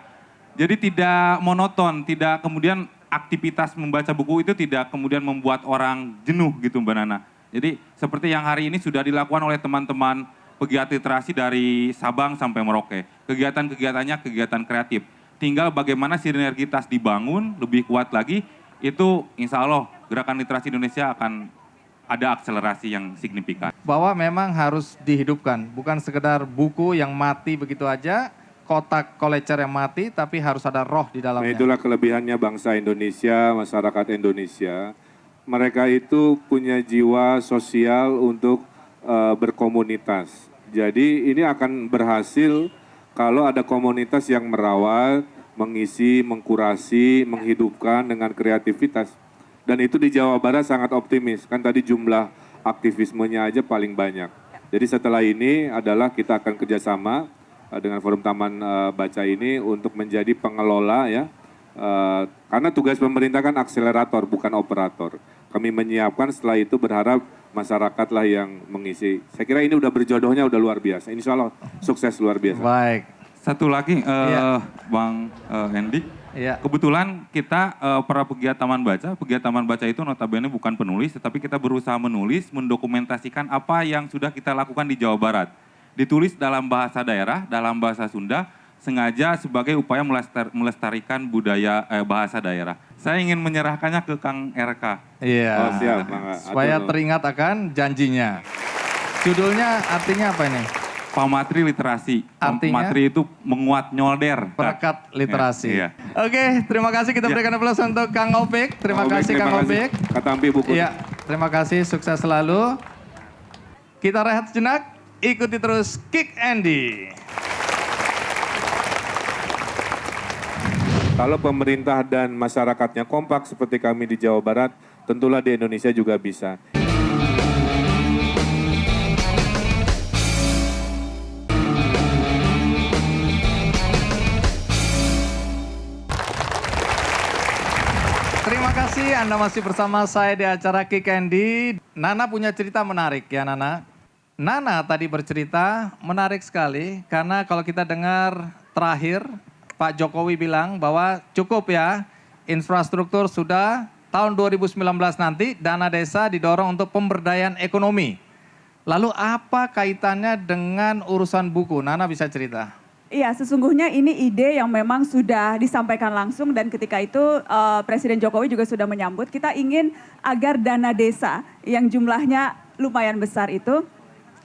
Jadi tidak monoton, tidak kemudian aktivitas membaca buku itu tidak kemudian membuat orang jenuh gitu Mbak Nana. Jadi seperti yang hari ini sudah dilakukan oleh teman-teman pegiat literasi dari Sabang sampai Merauke. Kegiatan-kegiatannya kegiatan kreatif. Tinggal bagaimana sinergitas dibangun lebih kuat lagi, itu insya Allah gerakan literasi Indonesia akan ada akselerasi yang signifikan. Bahwa memang harus dihidupkan, bukan sekedar buku yang mati begitu aja, kotak kolecer yang mati, tapi harus ada roh di Nah dalamnya. itulah kelebihannya bangsa Indonesia, masyarakat Indonesia. mereka itu punya jiwa sosial untuk berkomunitas. Jadi ini akan berhasil kalau ada komunitas yang merawat, mengisi, mengkurasi, menghidupkan dengan kreativitas. Dan itu di Jawa Barat sangat optimis. Kan tadi jumlah aktivismenya aja paling banyak. Jadi setelah ini adalah kita akan kerjasama dengan Forum Taman Baca ini untuk menjadi pengelola ya. Karena tugas pemerintah kan akselerator bukan operator. Kami menyiapkan, setelah itu berharap masyarakatlah yang mengisi. Saya kira ini udah berjodohnya udah luar biasa. Insya Allah sukses luar biasa. Baik. Satu lagi, Bang Hendy. Iya. Kebetulan kita para pegiat Taman Baca itu notabene bukan penulis, tetapi kita berusaha menulis, mendokumentasikan apa yang sudah kita lakukan di Jawa Barat. Ditulis dalam bahasa daerah, dalam bahasa Sunda, sengaja sebagai upaya melestarikan budaya bahasa daerah. Saya ingin menyerahkannya ke Kang RK. Iya. Oh, siap, Bang. Supaya teringat akan janjinya. Judulnya artinya apa ini? Pamatri Literasi. Artinya? Pamatri itu menguat nyolder. Perekat literasi. Iya. Oke, terima kasih. Kita berikan aplaus untuk Kang Opik. Terima kasih Kang Opik. Katampi buku. Iya, terima kasih. Sukses selalu. Kita rehat sejenak. Ikuti terus Kick Andy. Kalau pemerintah dan masyarakatnya kompak seperti kami di Jawa Barat, tentulah di Indonesia juga bisa. Terima kasih Anda masih bersama saya di acara Kick Andy. Nana punya cerita menarik ya Nana. Nana tadi bercerita menarik sekali karena kalau kita dengar terakhir Pak Jokowi bilang bahwa cukup ya infrastruktur sudah tahun 2019 nanti dana desa didorong untuk pemberdayaan ekonomi. Lalu apa kaitannya dengan urusan buku? Nana bisa cerita. Iya, sesungguhnya ini ide yang memang sudah disampaikan langsung dan ketika itu Presiden Jokowi juga sudah menyambut. Kita ingin agar dana desa yang jumlahnya lumayan besar itu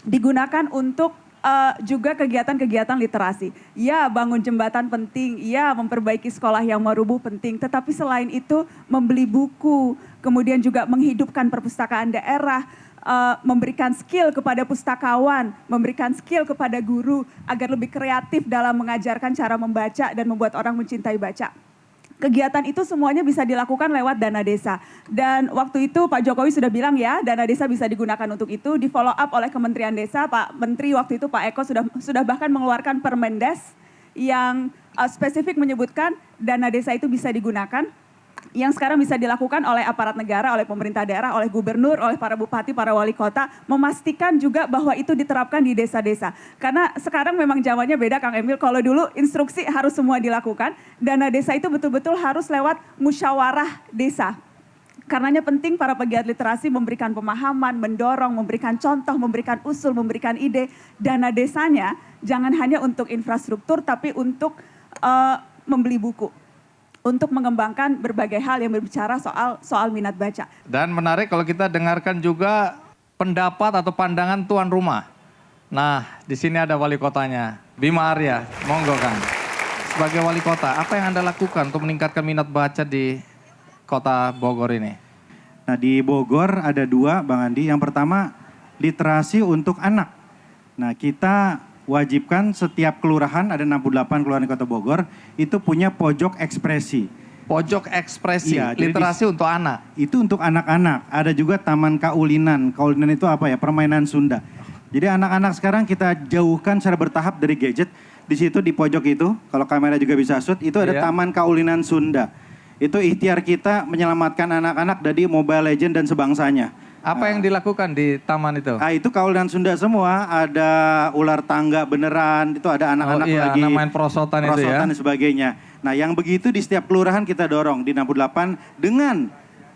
digunakan untuk juga kegiatan-kegiatan literasi. Ya, bangun jembatan penting, ya memperbaiki sekolah yang mau rubuh penting. Tetapi selain itu membeli buku, kemudian juga menghidupkan perpustakaan daerah, memberikan skill kepada pustakawan, memberikan skill kepada guru agar lebih kreatif dalam mengajarkan cara membaca dan membuat orang mencintai baca. Kegiatan itu semuanya bisa dilakukan lewat dana desa. Dan waktu itu Pak Jokowi sudah bilang ya, dana desa bisa digunakan untuk itu. Di follow up oleh Kementerian Desa, Pak Menteri waktu itu Pak Eko sudah bahkan mengeluarkan Permendes yang spesifik menyebutkan dana desa itu bisa digunakan. Yang sekarang bisa dilakukan oleh aparat negara, oleh pemerintah daerah, oleh gubernur, oleh para bupati, para wali kota, memastikan juga bahwa itu diterapkan di desa-desa. Karena sekarang memang zamannya beda Kang Emil, kalau dulu instruksi harus semua dilakukan, dana desa itu betul-betul harus lewat musyawarah desa. Karenanya penting para pegiat literasi memberikan pemahaman, mendorong, memberikan contoh, memberikan usul, memberikan ide. Dana desanya jangan hanya untuk infrastruktur, tapi untuk membeli buku. Untuk mengembangkan berbagai hal yang berbicara soal minat baca. Dan menarik kalau kita dengarkan juga pendapat atau pandangan tuan rumah. Nah, di sini ada wali kotanya, Bima Arya. Monggo Kang. Sebagai wali kota, apa yang Anda lakukan untuk meningkatkan minat baca di kota Bogor ini? Nah, di Bogor ada dua, Bang Andi. Yang pertama, literasi untuk anak. Nah, kita wajibkan setiap kelurahan, ada 68 kelurahan di Kota Bogor, itu punya pojok ekspresi. Pojok ekspresi, Iya, literasi untuk anak. Itu untuk anak-anak. Ada juga Taman Kaulinan. Kaulinan itu apa ya? Permainan Sunda. Jadi anak-anak sekarang kita jauhkan secara bertahap dari gadget. Di situ di pojok itu, kalau kamera juga bisa shoot, itu ada Taman Kaulinan Sunda. Itu ikhtiar kita menyelamatkan anak-anak dari Mobile Legends dan sebangsanya. Apa yang dilakukan di taman itu? Itu kaulinan Sunda semua, ada ular tangga beneran, itu ada anak-anak lagi anak main prosotan itu ya. dan sebagainya. Nah, yang begitu di setiap kelurahan kita dorong di 68 dengan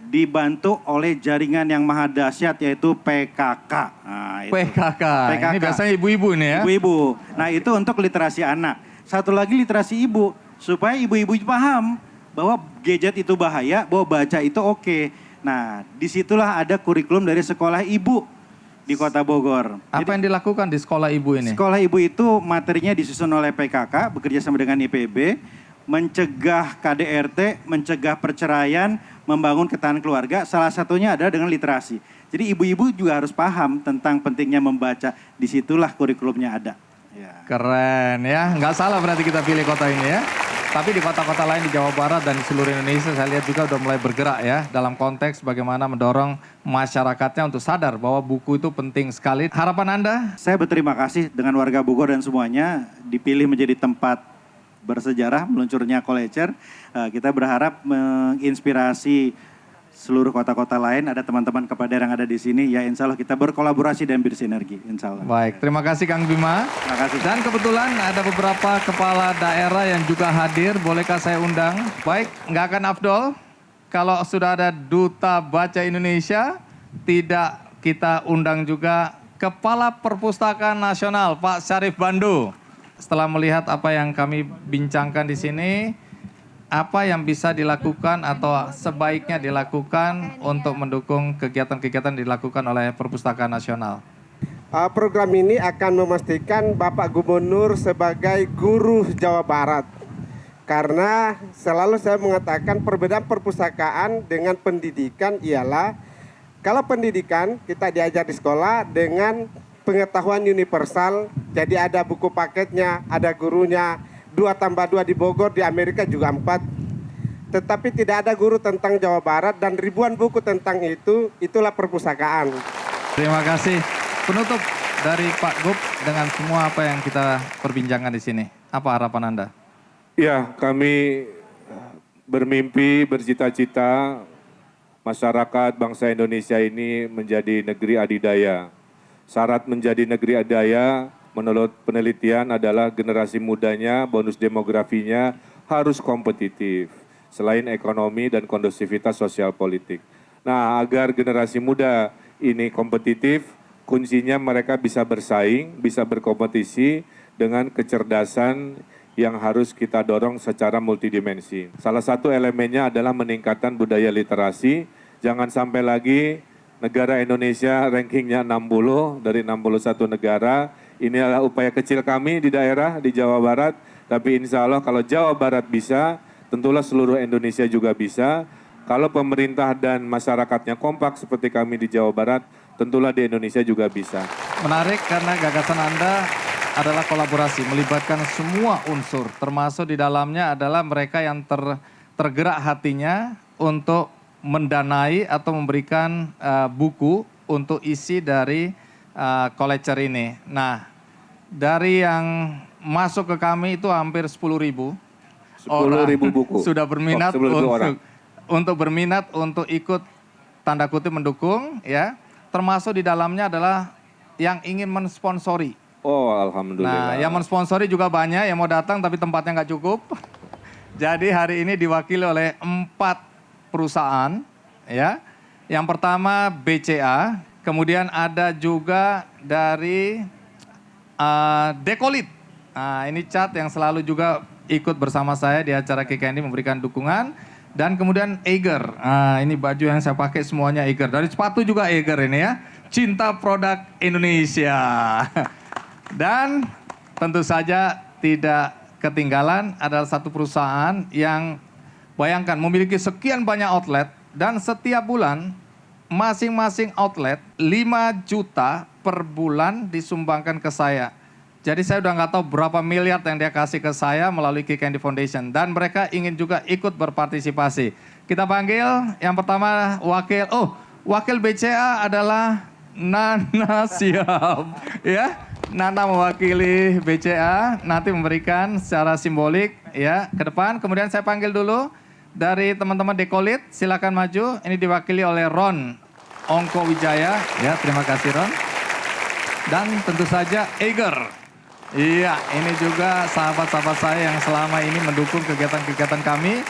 dibantu oleh jaringan yang maha dahsyat yaitu PKK. Nah, itu. PKK. Ini biasanya ibu-ibu nih ya. Ibu-ibu. Nah, itu untuk literasi anak. Satu lagi literasi ibu, supaya ibu-ibu paham bahwa gadget itu bahaya, bahwa baca itu oke. Nah, disitulah ada kurikulum dari sekolah ibu di Kota Bogor. Apa yang dilakukan di sekolah ibu ini? Sekolah ibu itu materinya disusun oleh PKK, bekerja sama dengan IPB, mencegah KDRT, mencegah perceraian, membangun ketahanan keluarga. Salah satunya adalah dengan literasi. Jadi ibu-ibu juga harus paham tentang pentingnya membaca. Disitulah kurikulumnya ada. Ya. Keren ya, nggak salah berarti kita pilih kota ini ya. Tapi di kota-kota lain di Jawa Barat dan di seluruh Indonesia saya lihat juga udah mulai bergerak ya. Dalam konteks bagaimana mendorong masyarakatnya untuk sadar bahwa buku itu penting sekali. Harapan Anda? Saya berterima kasih dengan warga Bogor dan semuanya dipilih menjadi tempat bersejarah meluncurnya Kolecer. Kita berharap menginspirasi seluruh kota-kota lain, ada teman-teman kepala daerah yang ada di sini, ya insya Allah kita berkolaborasi dan bersinergi, insya Allah. Baik, terima kasih Kang Bima. Terima kasih. Dan kebetulan ada beberapa kepala daerah yang juga hadir, bolehkah saya undang? Baik, nggak akan afdol kalau sudah ada Duta Baca Indonesia, tidak kita undang juga Kepala Perpustakaan Nasional, Pak Syarif Bando. Setelah melihat apa yang kami bincangkan di sini, apa yang bisa dilakukan atau sebaiknya dilakukan untuk mendukung kegiatan-kegiatan dilakukan oleh Perpustakaan Nasional? Program ini akan memastikan Bapak Gubernur sebagai guru Jawa Barat. Karena selalu saya mengatakan perbedaan perpustakaan dengan pendidikan ialah kalau pendidikan kita diajar di sekolah dengan pengetahuan universal, jadi ada buku paketnya, ada gurunya, 2+2 di Bogor, di Amerika juga 4. Tetapi tidak ada guru tentang Jawa Barat dan ribuan buku tentang itu, itulah perpustakaan. Terima kasih. Penutup dari Pak Gub dengan semua apa yang kita perbincangkan di sini. Apa harapan Anda? Ya, kami bermimpi, bercita-cita masyarakat bangsa Indonesia ini menjadi negeri adidaya. Syarat menjadi negeri adidaya menurut penelitian adalah generasi mudanya, bonus demografinya harus kompetitif. Selain ekonomi dan kondusivitas sosial politik. Nah, agar generasi muda ini kompetitif, kuncinya mereka bisa bersaing, bisa berkompetisi dengan kecerdasan yang harus kita dorong secara multidimensi. Salah satu elemennya adalah meningkatkan budaya literasi. Jangan sampai lagi negara Indonesia rankingnya 60 dari 61 negara. Ini adalah upaya kecil kami di daerah, di Jawa Barat. Tapi insya Allah kalau Jawa Barat bisa, tentulah seluruh Indonesia juga bisa. Kalau pemerintah dan masyarakatnya kompak seperti kami di Jawa Barat, tentulah di Indonesia juga bisa. Menarik karena gagasan Anda adalah kolaborasi, melibatkan semua unsur. Termasuk di dalamnya adalah mereka yang tergerak hatinya untuk mendanai atau memberikan buku untuk isi dari Kolecer ini. Nah, dari yang masuk ke kami itu hampir 10.000 orang buku sudah berminat untuk berminat untuk ikut tanda kutip mendukung ya. Termasuk di dalamnya adalah yang ingin mensponsori. Oh, alhamdulillah. Nah, yang mensponsori juga banyak yang mau datang tapi tempatnya nggak cukup. Jadi hari ini diwakili oleh 4 perusahaan ya. Yang pertama BCA, kemudian ada juga dari Dekolit. Nah, ini Cat yang selalu juga ikut bersama saya di acara KKND memberikan dukungan. Dan kemudian Eiger. Nah, ini baju yang saya pakai semuanya Eiger. Dari sepatu juga Eiger ini ya. Cinta produk Indonesia. Dan tentu saja tidak ketinggalan adalah satu perusahaan yang bayangkan memiliki sekian banyak outlet. Dan setiap bulan masing-masing outlet 5 juta per bulan disumbangkan ke saya. Jadi saya udah nggak tahu berapa miliar yang dia kasih ke saya melalui KKND Foundation. Dan mereka ingin juga ikut berpartisipasi. Kita panggil yang pertama wakil BCA adalah Nana Siap. Ya, Nana mewakili BCA nanti memberikan secara simbolik ya ke depan. Kemudian saya panggil dulu dari teman-teman Dekolit, silakan maju. Ini diwakili oleh Ron Ongko Wijaya. Ya, terima kasih Ron. Dan tentu saja Eiger. Iya, ini juga sahabat-sahabat saya yang selama ini mendukung kegiatan-kegiatan kami.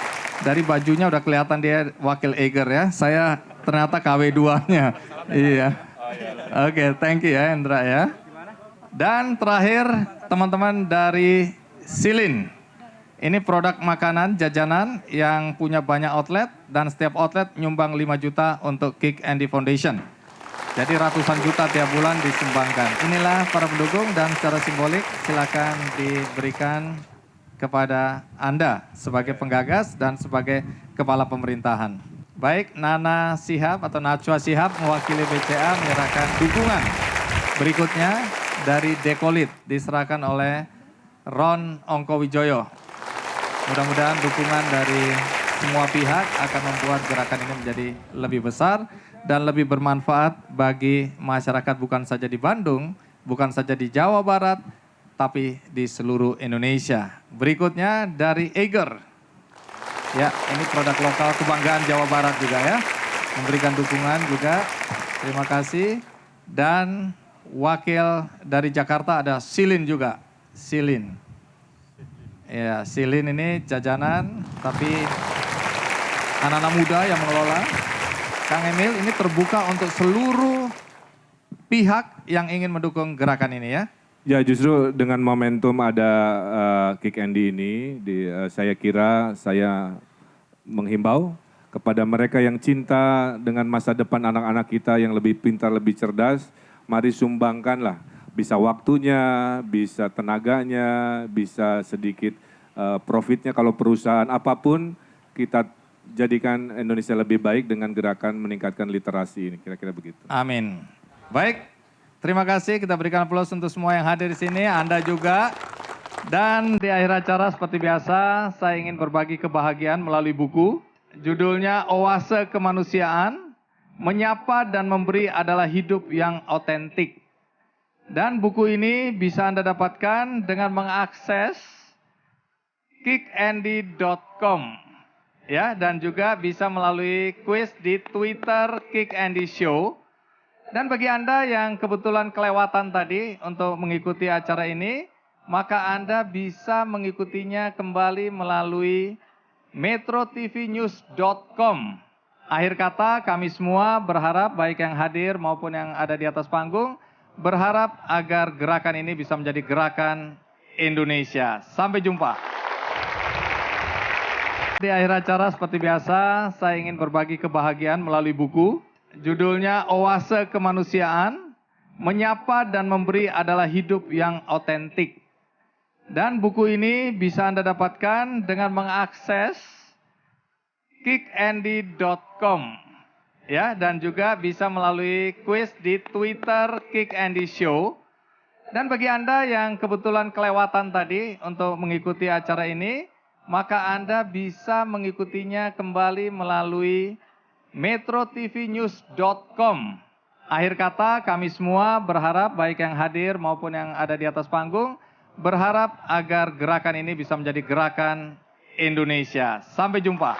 Dari bajunya udah kelihatan dia wakil Eiger ya. Saya ternyata KW2-nya. Iya. Oke, thank you ya Indra ya. Dan terakhir teman-teman dari Silin. Ini produk makanan, jajanan yang punya banyak outlet dan setiap outlet nyumbang 5 juta untuk KKND Foundation. Jadi ratusan juta tiap bulan disumbangkan. Inilah para pendukung dan secara simbolik silakan diberikan kepada Anda sebagai penggagas dan sebagai kepala pemerintahan. Baik, Nana Shihab atau Najwa Shihab mewakili BCA menyerahkan dukungan. Berikutnya dari Dekolit diserahkan oleh Ron Ongkowijoyo. Mudah-mudahan dukungan dari semua pihak akan membuat gerakan ini menjadi lebih besar dan lebih bermanfaat bagi masyarakat bukan saja di Bandung, bukan saja di Jawa Barat, tapi di seluruh Indonesia. Berikutnya dari Eiger. Ya, ini produk lokal kebanggaan Jawa Barat juga ya. Memberikan dukungan juga. Terima kasih. Dan wakil dari Jakarta ada Silin juga. Silin. Ya, Silin ini jajanan, tapi anak-anak muda yang mengelola. Kang Emil, ini terbuka untuk seluruh pihak yang ingin mendukung gerakan ini ya. Ya, justru dengan momentum ada Kick Andy ini, saya kira saya menghimbau kepada mereka yang cinta dengan masa depan anak-anak kita yang lebih pintar, lebih cerdas, mari sumbangkanlah. Bisa waktunya, bisa tenaganya, bisa sedikit profitnya kalau perusahaan apapun, kita jadikan Indonesia lebih baik dengan gerakan meningkatkan literasi ini, kira-kira begitu. Amin. Baik. Terima kasih, kita berikan aplaus untuk semua yang hadir di sini, Anda juga. Dan di akhir acara seperti biasa, saya ingin berbagi kebahagiaan melalui buku. Judulnya Oase Kemanusiaan, Menyapa dan Memberi adalah Hidup yang Otentik. Dan buku ini bisa Anda dapatkan dengan mengakses kickandy.com. Ya, dan juga bisa melalui kuis di Twitter Kick Andy Show. Dan bagi Anda yang kebetulan kelewatan tadi untuk mengikuti acara ini, maka Anda bisa mengikutinya kembali melalui metrotvnews.com. Akhir kata, kami semua berharap, baik yang hadir maupun yang ada di atas panggung, berharap agar gerakan ini bisa menjadi gerakan Indonesia. Sampai jumpa. Di akhir acara seperti biasa, saya ingin berbagi kebahagiaan melalui buku. Judulnya Oase Kemanusiaan, Menyapa dan Memberi adalah Hidup yang Otentik. Dan buku ini bisa Anda dapatkan dengan mengakses kickandy.com. Ya, dan juga bisa melalui kuis di Twitter Kick Andy Show. Dan bagi Anda yang kebetulan kelewatan tadi untuk mengikuti acara ini, maka Anda bisa mengikutinya kembali melalui metrotvnews.com. Akhir kata, kami semua berharap, baik yang hadir maupun yang ada di atas panggung, berharap agar gerakan ini bisa menjadi gerakan Indonesia. Sampai jumpa.